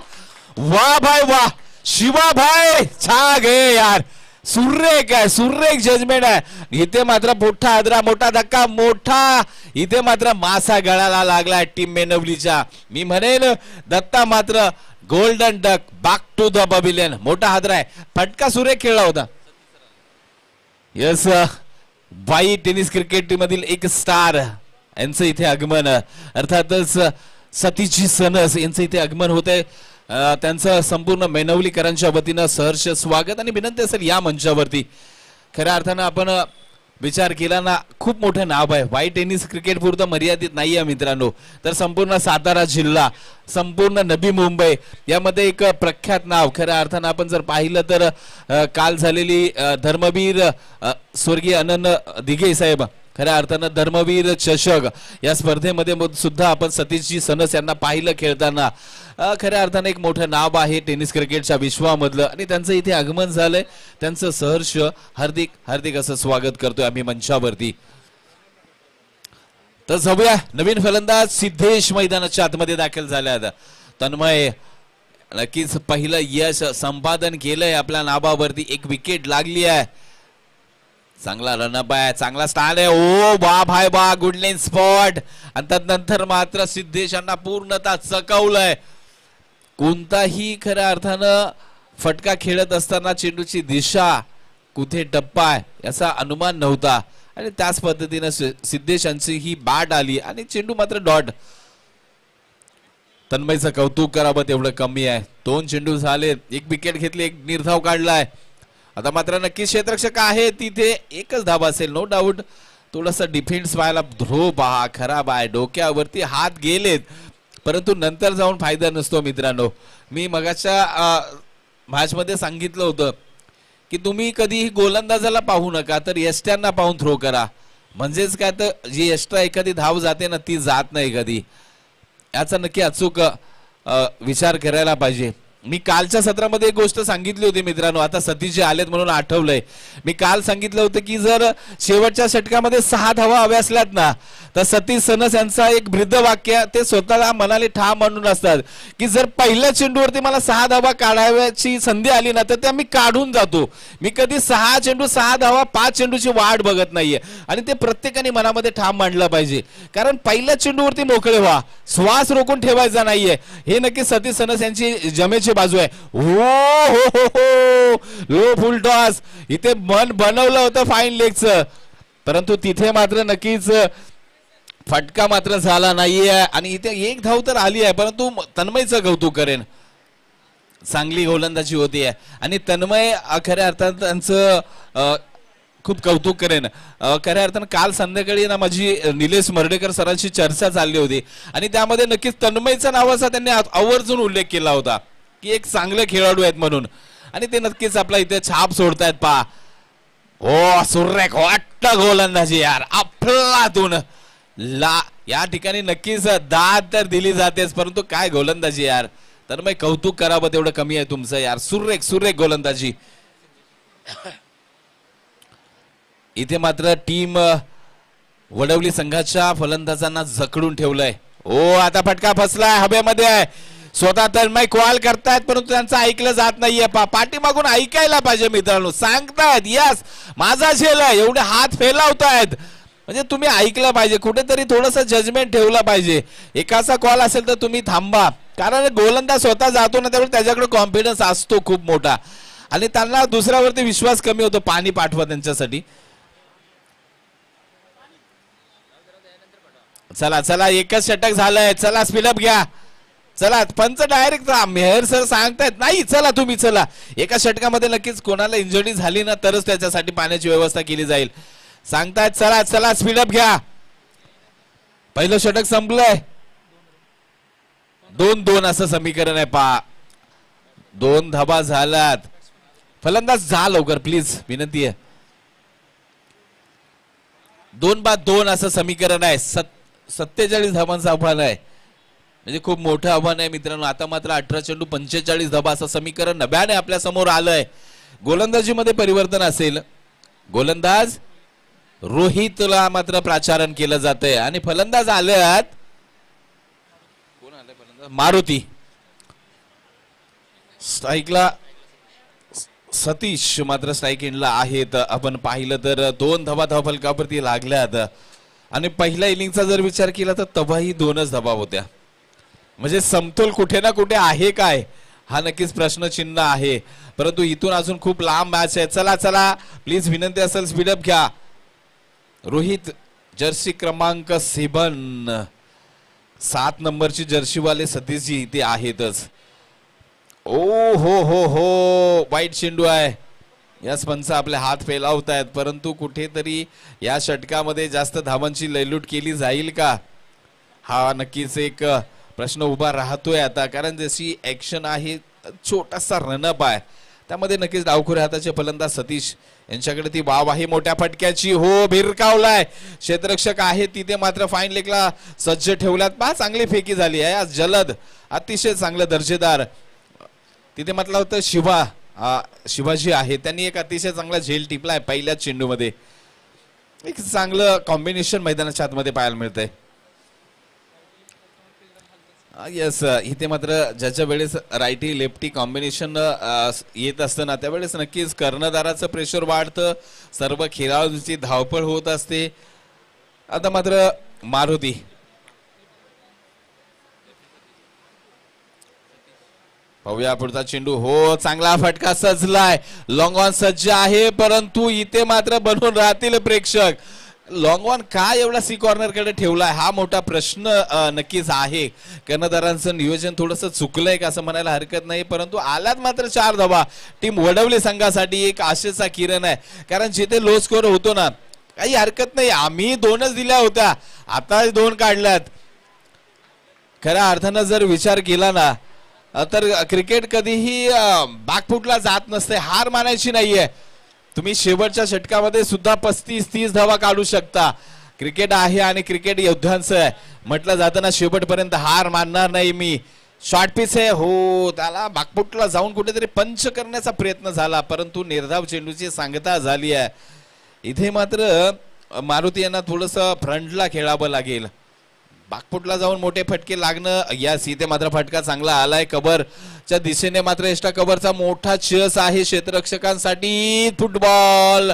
वा भाई वा, शिवा भाई छा गए यार, सुरेख आहे, सुरेख जजमेंट आहे. इथे मात्र मोठा आदरा, मोठा धक्का, मोठा इथे मात्र मासा गळाला लागला टीम मेनवलीच्या. मी म्हणेन दत्ता मात्र golden duck back to the pavilion. मोठा हादरा आहे, फटका सुरेख खेळला होता. यस, बाई टेनिस क्रिकेट टीम मधील एक स्टार यांचं इथे आगमन, अर्थातच सतीशजी सनस यांचं इथे आगमन होते. त्यांचं संपूर्ण मेनवलीकरांच्या वतीनं सहर्ष स्वागत आणि विनंती असेल या मंचावरती. खऱ्या अर्थानं आपण विचार केला ना, खूप मोठं नाव आहे. वाई टेनिस क्रिकेट पुरतं मर्यादित नाही आहे मित्रांनो, तर संपूर्ण सातारा जिल्हा, संपूर्ण नवी मुंबई यामध्ये एक प्रख्यात नाव. खऱ्या अर्थानं आपण जर पाहिलं तर काल झालेली धर्मवीर स्वर्गीय अनंत दिघे साहेब, खऱ्या अर्थानं धर्मवीर चषक या स्पर्धेमध्ये सुद्धा आपण सतीशजी सनस यांना पाहिलं खेळताना. खऱ्या अर्थानं एक मोठं नाव आहे टेनिस क्रिकेटच्या विश्वामधलं आणि त्यांचं इथे आगमन झालंय. त्यांचं सहर्ष हार्दिक हार्दिक असं स्वागत करतोय आम्ही मंचावरती. तर जाऊया, नवीन फलंदाज सिद्धेश मैदानाच्या आतमध्ये दाखल झाल्यात. तन्मय नक्कीच पहिलं यश संपादन केलंय आपल्या नावावरती. एक विकेट लागली आहे, चांगला रनअप आहे, चांगला स्टार्ट आहे. ओ बा भाई बा, गुड लाईन स्पॉट. आणि त्यानंतर मात्र सिद्धेश यांना पूर्णतः चकवलंय. कोणताही खऱ्या अर्थानं फटका खेळत असताना चेंडूची दिशा कुठे टप्पा आहे याचा अनुमान नव्हता आणि त्याच पद्धतीनं सिद्धेश यांची ही बॅट आली आणि चेंडू मात्र डॉट. तन्मयचं कौतुक करावं तेवढं कमी आहे. 2 चेंडू झाले, 1 विकेट घेतली, 1 निर्धाव काढलाय. आता मात्र नक्की क्षेत्ररक्षक आहे तिथे, एकच धावा असेल नो डाऊट. थोडासा डिफेन्स व्हायला ध्रो पहा खराब आहे, डोक्यावरती हात गेलेत परंतु नंतर जाऊन फायदा नसतो मित्रांनो. मी मगाच्या मॅच मध्ये सांगितलं होतं की तुम्ही कधीही गोलंदाजाला पाहू नका, तर यष्ट्यांना पाहून थ्रो करा. म्हणजेच काय, तर जी यष्टा एखादी धाव जाते ना ती जात नाही कधी. याचा नक्की अचूक विचार करायला पाहिजे. मी कालच्या सत्रामध्ये एक गोष्ट सांगितली होती मित्रांनो, आता सतीशजी आलेत म्हणून आठवलंय. मी काल सांगितलं होतं की जर शेवटच्या षटकामध्ये 6 धावा हव्या असल्यात ना, तर सतीश सनस यांचा एक ब्रीद वाक्य ते स्वतःला मनाले ठाम म्हणून असतात की जर पहिल्या चेंडूवरती मला 6 धावा काढायची संधी आली ना तर त्या मी काढून जातो. मी कधी 6 चेंडू 6 धावा 5 चेंडूची वाट बघत नाहीये आणि ते प्रत्येकाने मनामध्ये ठाम मांडलं पाहिजे. कारण पहिल्या चेंडूवरती मोकळे व्हा, श्वास रोखून ठेवायचा नाहीये. हे नक्की सतीश सनस यांची जमेची बाजू आहे. हो हो हो हो, लो फुल टॉस इथे मन बनवलं होतं फाईन लेगचं, परंतु तिथे मात्र नक्कीच फटका मात्र झाला नाहीये आणि इथे 1 धाव तर आली आहे. परंतु तन्मयचं कौतुक करेन, चांगली गोलंदाजी होती आहे आणि तन्मय खऱ्या अर्थात त्यांचं खूप कौतुक करेन. खऱ्या अर्थानं काल संध्याकाळी ना माझी निलेश मर्डेकर सरांशी चर्चा चालली होती आणि त्यामध्ये नक्कीच तन्मयचा नावाचा त्यांनी आवर्जून उल्लेख केला होता की एक चांगले खेळाडू आहेत म्हणून आणि ते नक्कीच आपला इथे छाप सोडतायत. पहा हो, सुरेख वाटतं गोलंदाजी यार, अफलातून या ठिकाणी नक्कीच दाद तर दिली जातेच, परंतु काय गोलंदाजी यार. तर मग कौतुक करावं तेवढं कमी आहे तुमचं यार. सुरेख सुरेख गोलंदाजी. इथे मात्र टीम वडवली संघाच्या फलंदाजांना जखडून ठेवलंय. ओ आता फटका फसलाय, हवेमध्ये आहे. स्वतः तन्मय कॉल करतायत परंतु त्यांचं ऐकलं जात नाहीये. पाठीमागून ऐकायला पाहिजे मित्रांनो, सांगतायत यस माझा झेल आहे, एवढे हात फैलावतायत, म्हणजे तुम्ही ऐकलं पाहिजे. कुठेतरी थोडंसं जजमेंट ठेवलं पाहिजे. एकाचा कॉल असेल तर तुम्ही थांबा, कारण गोलंदाज स्वतः जातो ना त्यावेळी त्याच्याकडे कॉन्फिडन्स असतो खूप मोठा आणि त्यांना दुसऱ्यावरती विश्वास कमी होतो. पाणी पाठवा त्यांच्यासाठी. चला चला, एकच षटक झालंय, चला स्पीडअप घ्या. चला पंच डायरेक्ट मेहर सर सांगतायत नाही चला तुम्ही चला. एका षटकामध्ये नक्कीच कोणाला इंजुरी झाली ना तरच त्याच्यासाठी पाण्याची व्यवस्था केली जाईल. सांगतायत चला चला स्पीडअप घ्या. पहिलं षटक संपलंय. 2-2 असं समीकरण आहे. 2 धाबा झाल्यात. फलंदाज जा लवकर प्लीज, विनंती आहे. 2-2 असं समीकरण आहे. 47 धाबांचं आव्हान आहे, म्हणजे खूप मोठं आव्हान आहे मित्रांनो. आता मात्र 18 चेंडू 45 धाबा असं समीकरण नव्याने आपल्या समोर आलंय. गोलंदाजीमध्ये परिवर्तन असेल. गोलंदाज रोहितला मात्र प्राचारण केलं जातंय आणि फलंदाज आल्यात. कोण आले फलंदाज? मारुती. स्ट्राईकला सतीश मात्र स्ट्राईक एंडला आहेत. आपण पाहिलं तर 2 धावा धावफलकावरती लागल्यात आणि पहिल्या इनिंगचा जर विचार केला तर तबाही 2च धावा होत्या. म्हणजे समतोल कुठे ना कुठे आहे काय हा नक्कीच प्रश्नचिन्ह आहे. परंतु इथून अजून खूप लांब मॅच आहे. चला चला प्लीज विनंती असेल स्पीडअप घ्या. रोहित जर्सी क्रमांक 7 नंबरची जर्सीवाले सतीशजी इथे आहेतच. ओ हो वाईट चेंडू आहे. या पंच आपले हात फैलावत आहेत. परंतु कुठेतरी या षटकामध्ये जास्त धावांची लयलूट केली जाईल का हा नक्कीच एक प्रश्न उभा राहतोय आता. कारण जशी ऍक्शन आहे छोटासा रनअप आहे त्यामध्ये नक्कीच डावखुऱ्या हाताचे फलंदाज सतीश यांच्याकडे ती वाव आहे मोठ्या फटक्याची. हो भिरकावलाय क्षेत्ररक्षक आहे तिथे मात्र फाईन लेगला सज्ज ठेवल्यात. पहा चांगली फेकी झाली आहे आज जलद अतिशय चांगलं दर्जेदार. तिथे म्हटलं होतं शिवाजी आहे त्यांनी एक अतिशय चांगला झेल टिपलाय पहिल्याच चेंडूमध्ये. एक चांगलं कॉम्बिनेशन मैदानाच्या आतमध्ये पाहायला मिळतंय. येस इथे मात्र ज्याच्या वेळेस रायटी लेफ्टी कॉम्बिनेशन येत असतं ना त्यावेळेस नक्कीच कर्णधाराचं प्रेशर वाढतं. सर्व खेळाडूंची धावपळ होत असते. आता मात्र मारुती पाहूया पुढचा चेंडू. हो चांगला फटका सजलाय. लॉंग ऑन सज्ज आहे परंतु इथे मात्र बनून राहतील प्रेक्षक. लॉंग ऑन काय एवढा सी कॉर्नर कडे ठेवलाय हा मोठा प्रश्न नक्कीच आहे. कर्णधारांचं नियोजन थोडंसं चुकलंय का असं म्हणायला हरकत नाही. परंतु आल्यात मात्र 4 धावा. टीम वडवली संघासाठी एक आशेचा किरण आहे. कारण जिथे लो स्कोर होतो ना काही हरकत नाही. आम्ही 2च दिल्या होत्या आता 2 काढल्यात. खऱ्या अर्थानं जर विचार केला ना तर क्रिकेट कधीही बॅकफुटला जात नसते. हार मानायची नाहीये. तुम्ही शेवटच्या षटकामध्ये सुद्धा 35-30 धावा काढू शकता. क्रिकेट आहे आणि क्रिकेट योद्ध्यांचं आहे. म्हटलं जातं ना शेवटपर्यंत हार मानणार नाही मी. शॉर्ट पिच आहे हो त्याला बॅकफुटला जाऊन कुठेतरी पंच करण्याचा प्रयत्न झाला परंतु निर्धाव चेंडूची सांगता झाली आहे. इथे मात्र मारुती यांना थोडस फ्रंटला खेळावं लागेल. बागपुटला जाऊन मोठे फटके लागणं. यास इथे मात्र फटका चांगला आलाय. कव्हरच्या दिशेने मात्र एक्स्ट्रा कव्हरचा मोठा चेस आहे क्षेत्ररक्षकांसाठी. फुटबॉल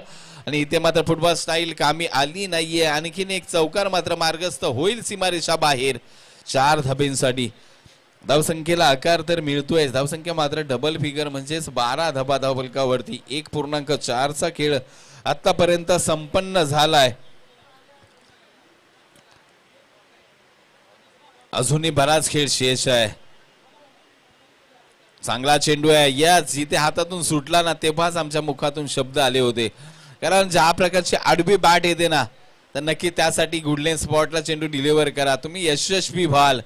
आणि इथे मात्र फुटबॉल स्टाईल कामी आली नाहीये. आणखीन एक चौकार मात्र मार्गस्थ होईल सीमारेषा बाहेर 4 धाब्यांसाठी. धावसंख्येला आकार तर मिळतोय. धावसंख्या मात्र डबल फिगर म्हणजेच 12 धाबा धावफलकावरती 1.4चा खेळ आतापर्यंत संपन्न झालाय. अजूनही बराच खेळ शेष आहे. चांगला चेंडू आहे. याच जिथे हातातून सुटला ना तेव्हाच आमच्या मुखातून शब्द आले होते. कारण ज्या प्रकारची आडवी बॅट येते ना तर नक्की त्यासाठी गुडलेन स्पॉटला चेंडू डिलिव्हर करा तुम्ही यशस्वी व्हाल.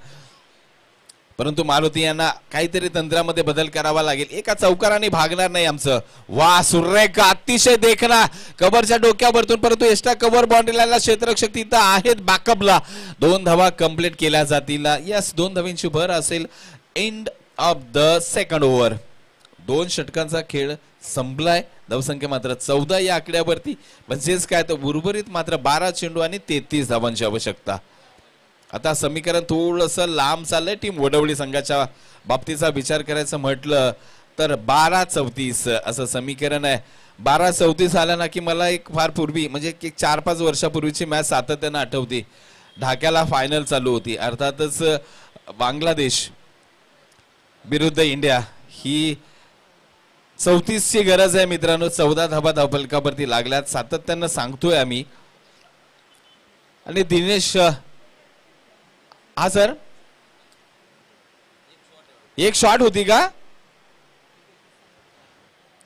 परंतु मारुती यांना काहीतरी तंत्रामध्ये बदल करावा लागेल. एका चौकाराने भागणार नाही आमचं. वा सुरेख अतिशय देखना कव्हरच्या डोक्यावरतून परंतु एक्स्ट्रा कव्हर बाउंड्रीला क्षेत्ररक्षक तिथं आहेत बॅकअपला. 2 धावा कंप्लीट केल्या जातील. यस 2 धावांची भर असेल. End of the second over. 2 षटकांचा खेळ संपलाय. धावसंख्या मात्र 14 या आकड्यावरती म्हणजेच काय तर उर्वरित मात्र 12 चेंडू आणि 33 धावांची आवश्यकता. आता समीकरण थोडंसं लांब चाललंय. टीम वडवली संघाच्या बाबतीचा विचार करायचं म्हटलं तर 12-34 असं समीकरण आहे. 12-34 आला ना की मला एक फार पूर्वी म्हणजे 4-5 वर्षापूर्वीची मॅच सातत्यानं आठवते. ढाक्याला फायनल चालू होती. अर्थातच बांगलादेश विरुद्ध इंडिया ही 34ची गरज आहे मित्रांनो. 14 धाबा धावफलकावरती लागल्यात सातत्यानं सांगतोय आम्ही. आणि दिनेश हा सर एक शॉट होती का?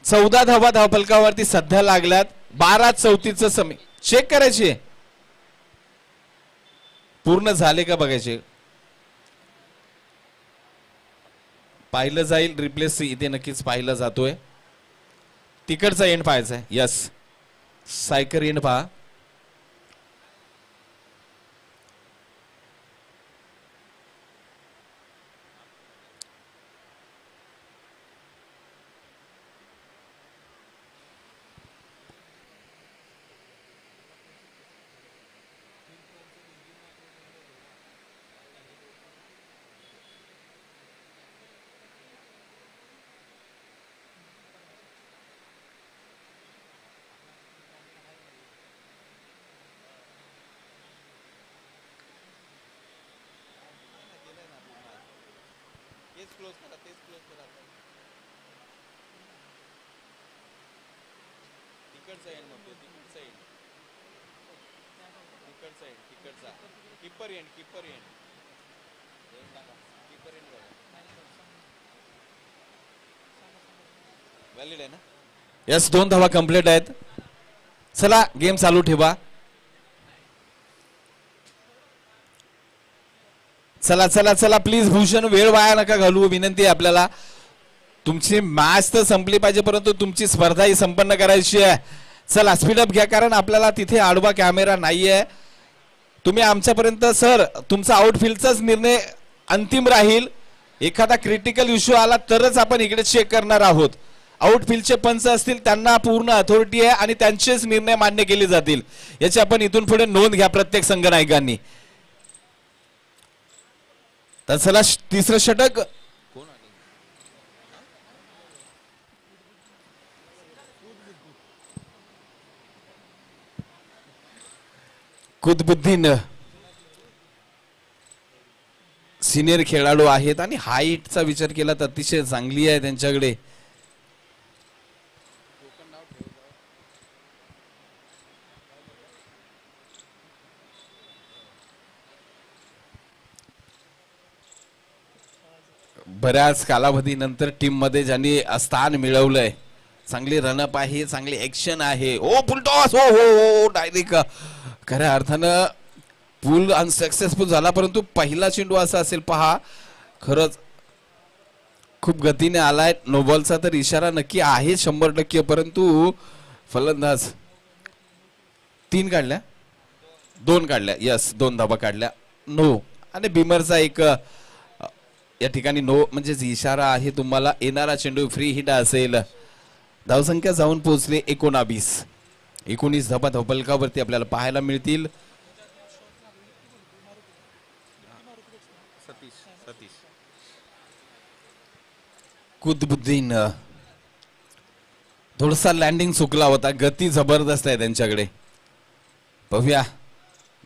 14 धावा धावफलकावरती सध्या लागल्यात. 12-34चं समय चेक करायचे पूर्ण झाले का बघायचे. पाहिलं जाईल रिप्लेस इथे नक्कीच पाहिलं जातोय. तिकडचा एंड पाहायचा आहे. यस सायकर एंड पहा. यस 2 धावा कंप्लीट आहेत. चला गेम चालू ठेवा. चला चला चला प्लीज भूषण वेळ वाया नका घालू. विनंती आहे आपल्याला. तुमची मॅच तर संपली पाहिजे परंतु तुमची स्पर्धा ही संपन्न करायची आहे. चला स्पीडअप घ्या कारण आपल्याला तिथे आडवा कॅमेरा नाहीये. तुम्ही आमच्यापर्यंत सर तुमचा आउटफील्डचाच निर्णय अंतिम राहील. एखादा क्रिटिकल इश्यू आला तरच आपण इकडे चेक करणार आहोत. आउटफील्डचे पंच असतील त्यांना पूर्ण अथॉरिटी आहे आणि त्यांचेच निर्णय मान्य केले जातील. याची आपण इथून पुढे नोंद घ्या प्रत्येक संघनायकांनी. तर चला तिसरं षटक. कुतबुद्दीन सिनियर खेळाडू आहेत आणि हाईटचा विचार केला तर अतिशय चांगली आहे त्यांच्याकडे. बऱ्याच कालावधीनंतर टीम मध्ये ज्यांनी स्थान मिळवलंय. चांगली रनअप आहे, चांगली ऍक्शन आहे. ओ फुलटॉस. हो हो हो डायरेक्ट खऱ्या अर्थानं पूल अनसक्सेसफुल झाला परंतु पहिला चेंडू असा असेल पहा. खरंच खूप गतीने आलाय. नो बॉलचा तर इशारा नक्की आहे 100%. परंतु फलंदाज 3 काढल्या 2 काढल्या. यस 2 धाबा काढल्या. नो आणि बिमरचा एक या ठिकाणी नो म्हणजे इशारा आहे तुम्हाला. येणारा चेंडू फ्री हिट असेल. धावसंख्या जाऊन पोहोचले 19. 19 धाबा धावफलकावरती आपल्याला पाहायला मिळतील. कुतबुद्दीन थोडासा लँडिंग चुकला होता. गती जबरदस्त आहे त्यांच्याकडे. बघूया.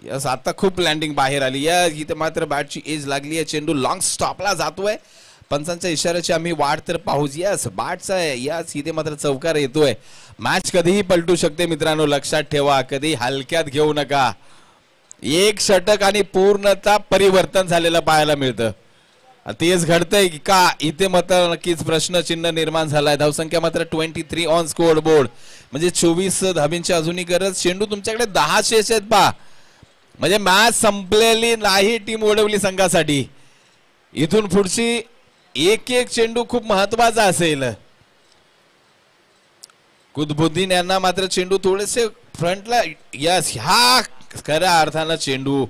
यस आता खूप लँडिंग बाहेर आली. या इथे मात्र बॅटची एज लागली आहे. चेंडू लॉंग स्टॉपला जातोय. पंचांच्या इशाऱ्याची आम्ही वाट तर पाहूच. यस बॅटचा आहे. यस इथे मात्र चौकार येतोय. मॅच कधीही पलटू शकते मित्रांनो. लक्षात ठेवा. कधी हलक्यात घेऊ नका. एक षटक आणि पूर्णतः परिवर्तन झालेलं पाहायला मिळतं. तेच घडतंय का इथे मात्र नक्कीच प्रश्नचिन्ह निर्माण झालाय. धावसंख्या मात्र 23 ऑन स्कोअर बोर्ड म्हणजे 24 धाबींची अजूनही गरज. चेंडू तुमच्याकडे 10 शेष आहेत पहा. म्हणजे मॅच संपलेली नाही टीम ओढवली संघासाठी. इथून पुढची एक एक चेंडू खूप महत्वाचा असेल. कुतबुद्दीन यांना मात्र चेंडू थोडेसे फ्रंटला. यस ह्या खऱ्या अर्थानं चेंडू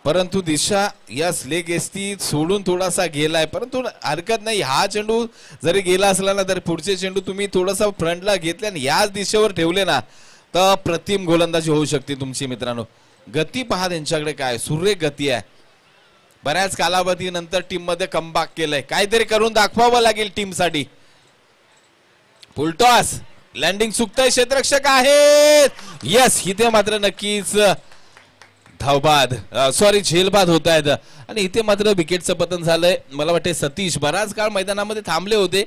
परंतु दिशा यस लेग एसती सोडून थोडासा गेलाय. परंतु हरकत नाही. हा चेंडू जरी गेला असला ना तर पुढचे चेंडू तुम्ही थोडासा फ्रंटला घेतले आणि याच दिशेवर ठेवले ना तर प्रतिम गोलंदाजी होऊ शकते तुमची मित्रांनो. गती पहा त्यांच्याकडे काय सुरेख गती आहे. बऱ्याच कालावधीनंतर टीम मध्ये कमबॅक केलंय. काहीतरी करून दाखवावं लागेल टीम साठी. फुलटॉस लँडिंग चुकतंय. क्षेत्ररक्षक आहेत. यस इथे मात्र नक्कीच धावबाद सॉरी झेलबाद होत आहेत आणि इथे मात्र विकेटचं पतन झालंय. मला वाटते सतीश बराच काळ मैदानामध्ये थांबले होते.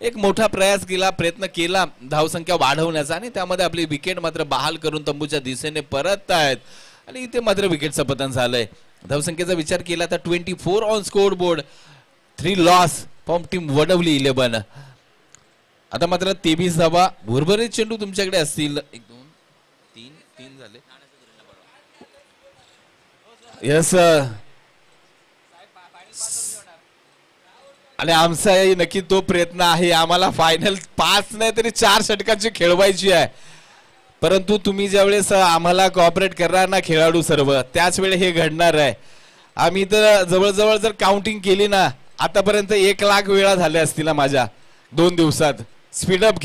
एक मोठा प्रयत्न केला धावसंख्या वाढवण्याचा आणि त्यामध्ये आपली विकेट मात्र बहाल करून तंबूच्या दिशेने परत आहेत आणि इथे मात्र विकेटचं पतन झालंय. धावसंख्येचा विचार केला तर 24 on score board. 3 loss form team Wadavali 11. आता मात्र 23 धावा. भुरभरीत चेंडू तुमच्याकडे असतील. 1 2 3 3 झाले. यस आणि आमचाही नक्की तो प्रयत्न आहे. आम्हाला फायनल 5 नाही तरी 4 षटकांची खेळवायची आहे. परंतु तुम्ही ज्यावेळेस आम्हाला कॉपरेट करणार ना खेळाडू सर्व त्याच वेळी हे घडणार आहे. आम्ही तर जवळजवळ जर काउंटिंग केली ना आतापर्यंत 1 लाख वेळा झाल्या असतील माझ्या 2 दिवसात. स्पीडअप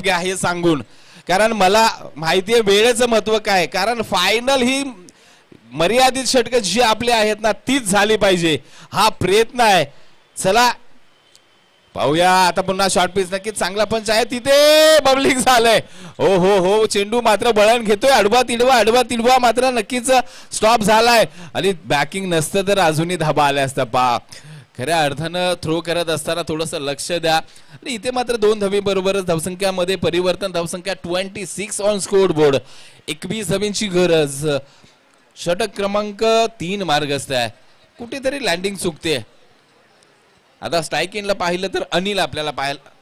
घ्या हे सांगून. कारण मला माहिती आहे वेळेचं महत्व काय. कारण फायनल ही मर्यादित षटक जी आपले आहेत ना तीच झाली पाहिजे हा प्रयत्न आहे. चला पाहूया. आता पुन्हा शॉर्ट पिच नक्कीच चांगला पंच आहे. तिथे बबलिंग झालंय. हो हो हो चेंडू मात्र बळण घेतोय. आडवा तिडवा मात्र नक्कीच स्टॉप झालाय आणि बॅकिंग नसतं तर अजूनही धाबा आल्या असता पा. खऱ्या अर्थानं थ्रो करत असताना थोडंसं लक्ष द्या. आणि इथे मात्र 2 धावी बरोबरच धावसंख्यामध्ये परिवर्तन. धावसंख्या 26 ऑन स्कोर बोर्ड. 21 धावींची गरज. षटक क्रमांक 3 मार्गस्थ आहे. कुठेतरी लँडिंग चुकते. आता स्ट्राईक इनला पाहिलं तर अनिल आपल्याला पाहायला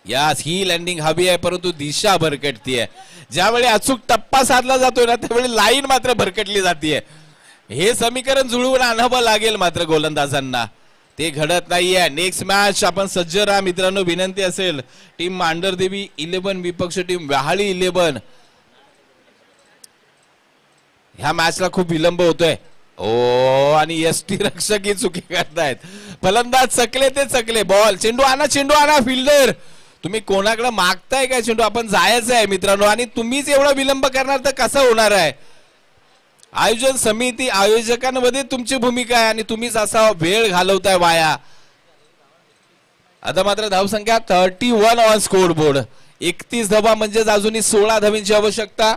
यास ही लँडिंग हवी आहे परंतु दिशा भरकटतीये. ज्यावेळी अचूक टप्पा साधला जातोय ना त्यावेळी लाईन मात्र भरकटली जातीये. हे समीकरण जुळवून आणावं लागेल मात्र गोलंदाजांना. ते घडत नाहीये. नेक्स्ट मॅच आपण सज्ज राहा मित्रांनो. विनंती असेल टीम मांढरदेवी 11 विपक्ष टीम व्याहाळी 11. ह्या मॅचला खूप विलंब होतोय. ओ आणि एसटी रक्षक ही चुकी करतायत. फलंदाज चकले ते चकले. बॉल चेंडू आणा फिल्डर. तुम्ही कोणाकडे मागताय काय चेंडू? आपण जायचं आहे मित्रांनो. आणि तुम्हीच एवढा विलंब करणार तर कसं होणार आहे? आयोजन समिती आयोजकांमध्ये तुमची भूमिका आहे आणि तुम्हीच असा वेळ घालवताय वाया. आता मात्र धावसंख्या 31 ऑन स्कोर बोर्ड. 31 धावा म्हणजेच अजूनही 16 धावींची आवश्यकता.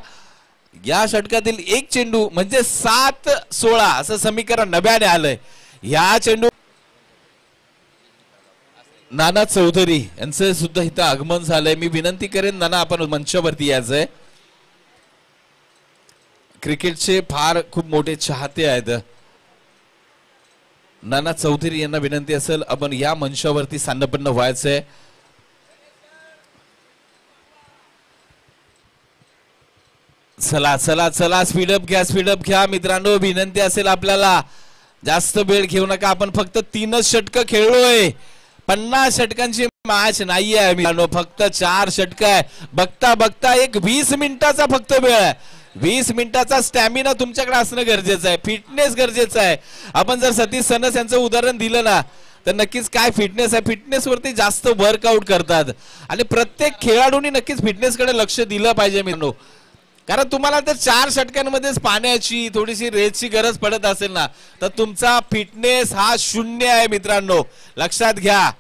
या षटकातील एक चेंडू म्हणजे 7-16 असं समीकरण नव्याने आलंय. या चेंडू नाना चौधरी यांचं सुद्धा इथं आगमन झालंय. मी विनंती करेन नाना आपण मंचावरती यायचंय. क्रिकेटचे फार खूप मोठे चाहते आहेत. नाना चौधरी यांना विनंती असेल आपण या मंचावरती सान्नपन्न व्हायचंय. चला चला चला स्पीडअप घ्या मित्रांनो. विनंती असेल आपल्याला जास्त वेळ घेऊ नका. आपण फक्त 3च षटकं खेळलोय. 50 षटकांची मॅच नाहीये मित्रांनो. फक्त 4 षटक आहे. बघता बघता एक 20 मिनिटाचा फक्त वेळ आहे. 20 मिनिटाचा स्टॅमिना तुमच्याकडे असणं गरजेचं आहे. फिटनेस गरजेचं आहे. आपण जर सतीश सनस यांचं उदाहरण दिलं ना तर नक्कीच काय फिटनेस आहे. फिटनेस वरती जास्त वर्कआउट करतात आणि प्रत्येक खेळाडूंनी नक्कीच फिटनेस कडे लक्ष दिलं पाहिजे मित्रांनो. कारण तुम्हाला तर 4 षटकांमध्येच पाण्याची थोडीशी रेसची गरज पडत असेल ना तर तुमचा फिटनेस हा 0 आहे मित्रांनो. लक्षात घ्या.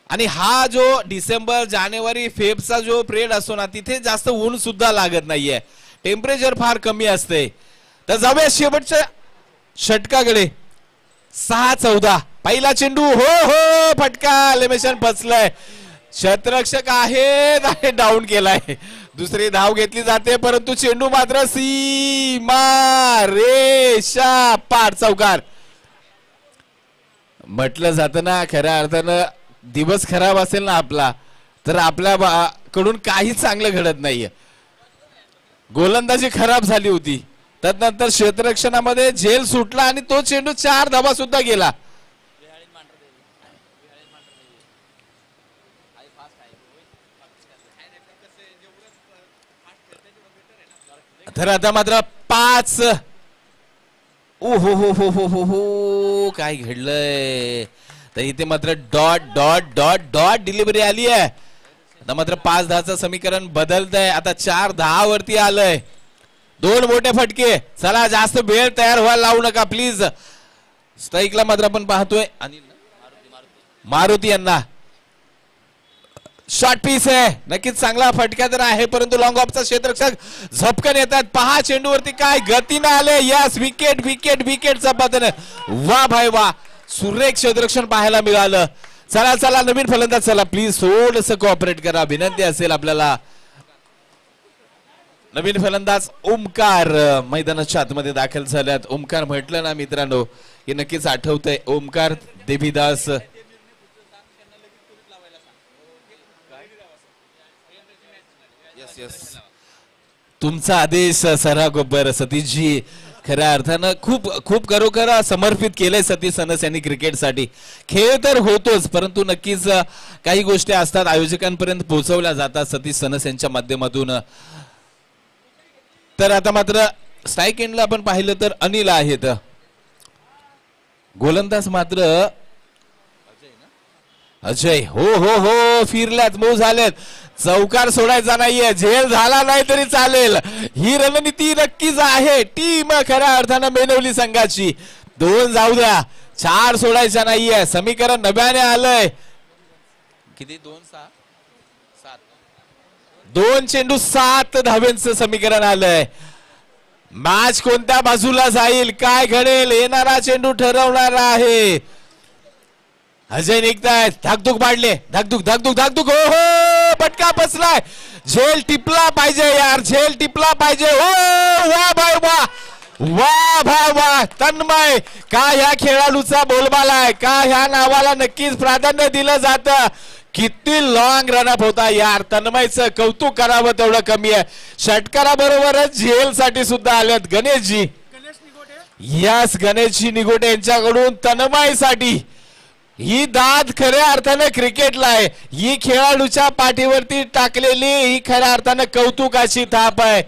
आणि हा जो डिसेंबर जानेवारी फेब्रुवारीचा जो पिरियड असतो ना तिथे जास्त ऊन सुद्धा लागत नाहीये. टेम्परेचर फार कमी असते. तर जाऊया शेवटच्या षटकाकडे. 6-14 पहिला चेंडू. हो फटका. लेमेशन पचलाय. क्षेत्ररक्षक आहे डाऊन केलाय. दुसरी धाव घेतली जाते परंतु चेंडू मात्र सीमा रेषा पार. चौकार. म्हटलं जातं ना खऱ्या अर्थानं दिवस खराब असेल ना आपला तर आपल्या कडून काही चांगलं घडत नाहीये. गोलंदाजी खराब झाली होती. त्यानंतर क्षेत्ररक्षणामध्ये झेल सुटला आणि तो चेंडू 4 धावा सुद्धा गेला. तर आता मात्र 5. हो काय घडलंय. तर इथे मात्र डॉट डिलिव्हरी आली आहे. आता मात्र 5-10चं समीकरण बदलत आहे. आता 4-10 वरती आलंय. 2 मोठे फटके. चला जास्त वेळ तयार व्हायला लावू नका प्लीज. स्ट्राईकला मात्र आपण पाहतोय मारुती यांना. शॉर्ट पीस आहे. नक्कीच चांगला फटका तर आहे परंतु लॉंग ऑफचा क्षेत्ररक्षक झपकन येतात. पहा चेंडूवरती काय गतीने आले. यस विकेटचा पतन. वा भाई वा. सुरेख क्षेत्ररक्षण पाहायला मिळालं. चला नवीन फलंदाज. चला प्लीज थोडंसं कोऑपरेट करा. विनंती असेल आपल्याला. नवीन फलंदाज ओमकार मैदानाच्या आतमध्ये दाखल झाल्यात. ओमकार म्हटलं ना मित्रांनो हे नक्कीच आठवतंय. ओमकार देवीदास. तुमचा आदेश सरा गोबर. सतीशजी खऱ्या अर्थानं खूप खरोखर समर्पित केलंय सतीश सनस यांनी क्रिकेटसाठी. खेळ तर होतोच परंतु नक्कीच काही गोष्टी असतात आयोजकांपर्यंत पोहोचवल्या जातात सतीश सनस यांच्या माध्यमातून. तर आता मात्र स्ट्राईक एंडला आपण पाहिलं तर अनिल आहेत. गोलंदाज मात्र अजय. हो फिरल्यात मूव झालेत. चौकार सोडायचा नाहीये. झेल झाला नाही तरी चालेल. ही रणनीती नक्कीच आहे टीम खऱ्या अर्थानं मेनवली संघाची. 2 जाऊ द्या. 4 सोडायचा नाहीये. समीकरण नव्याने आलंय. किती 2 चेंडू 7 धाव्यांचं समीकरण आलंय. मॅच कोणत्या बाजूला जाईल, काय घडेल, येणारा चेंडू ठरवणारा आहे. अजय निघतायत, धाकधूक वाढले, धाकधूक धाकधूक धाकधूक, हो हो पटका बसलाय. झेल टिपला पाहिजे यार, झेल टिपला पाहिजे. हो वा भाई वा, वा भाई वा. तन्मय, का ह्या खेळाडूचा बोलबाला आहे, का ह्या नावाला नक्कीच प्राधान्य दिलं जातं. किती लॉंग रनअप होता यार. तन्मयचं कौतुक करावं तेवढं कमी आहे. षटकाराबरोबरच झेल साठी सुद्धा आलेत गणेशजी. यस, गणेशजी निगोटे यांच्याकडून तन्मयसाठी ही दाद खऱ्या अर्थानं क्रिकेटला आहे. ही खेळाडूच्या पाठीवरती टाकलेली ही खऱ्या अर्थानं कौतुकाची थाप आहे.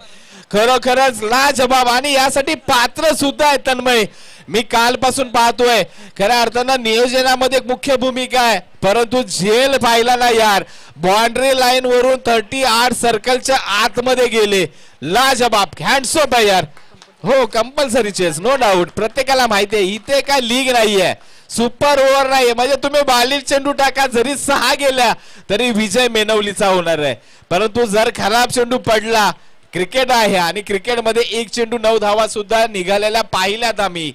खरोखरच लाजबाब आणि यासाठी पात्र सुद्धा आहे तन्मय. मी कालपासून पाहतोय, खऱ्या अर्थानं नियोजनामध्ये एक मुख्य भूमिका आहे, परंतु झेल पाहिला ना यार. बाउंड्री लाईन वरून 38 सर्कलच्या आतमध्ये गेले. लाजबाब, हँड्सअप आहे यार. हो, कंपल्सरी चेस, नो डाऊट. प्रत्येकाला माहिती आहे इथे काय लीग नाहीये, सुपर ओव्हर नाही. म्हणजे तुम्ही बालिश चेंडू टाका, जरी 6 गेल्या तरी विजय मेनवलीचा होणार आहे. परंतु जर खराब चेंडू पडला, क्रिकेट आहे आणि क्रिकेटमध्ये 1 चेंडू 9 धावा सुद्धा निघालेल्या पाहिल्यात आम्ही.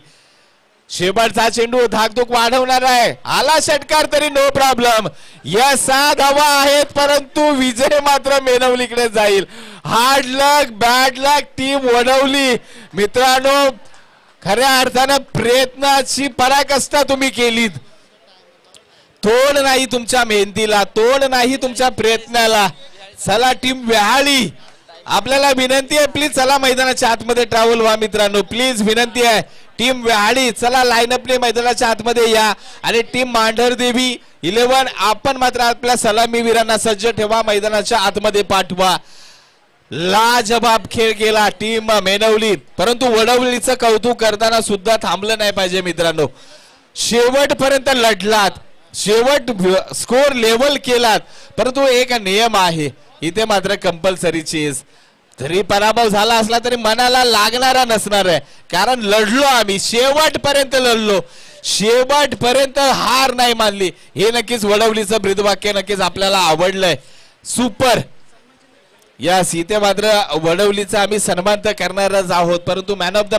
शेवटचा चेंडू धाकधूक वाढवणार आहे. आला षटकार तरी नो प्रॉब्लेम. या 6 धावा आहेत, परंतु विजय मात्र मेनवलीकडे जाईल. हार्ड लक, बॅड लक, टीम वडवली. मित्रांनो, खऱ्या अर्थानं प्रयत्नाची पराकाष्ठा तुम्ही केलीत. तोड नाही तुमच्या मेहनतीला, तोड नाही तुमच्या प्रयत्नाला. चला टीम व्याहाळी, आपल्याला विनंती आहे, प्लीज चला मैदानाच्या आतमध्ये ट्रॅव्हल व्हा मित्रांनो, प्लीज विनंती आहे. टीम व्याहाळी, चला लाईनअपने मैदानाच्या आतमध्ये या. आणि टीम मांढरदेवी 11, आपण मात्र आपल्या सलामी वीरांना सज्ज ठेवा, मैदानाच्या आतमध्ये पाठवा. लाजबाब खेळ केला टीम मेनवली, परंतु वडवलीचं कौतुक करताना सुद्धा थांबलं नाही पाहिजे मित्रांनो. शेवटपर्यंत लढलात, शेवट स्कोर लेवल केलात, परंतु एक नियम आहे इथे मात्र कंपल्सरी चेस. जरी पराभव झाला असला तरी मनाला लागणारा नसणार आहे, कारण लढलो आम्ही, शेवटपर्यंत लढलो, शेवटपर्यंत हार नाही मानली. हे नक्कीच वडवलीचं ब्रीदवाक्य नक्कीच आपल्याला आवडलंय. सुपर. यस, इथे मात्र वडवलीचा आम्ही सन्मान तर करणारच आहोत, परंतु मॅन ऑफ द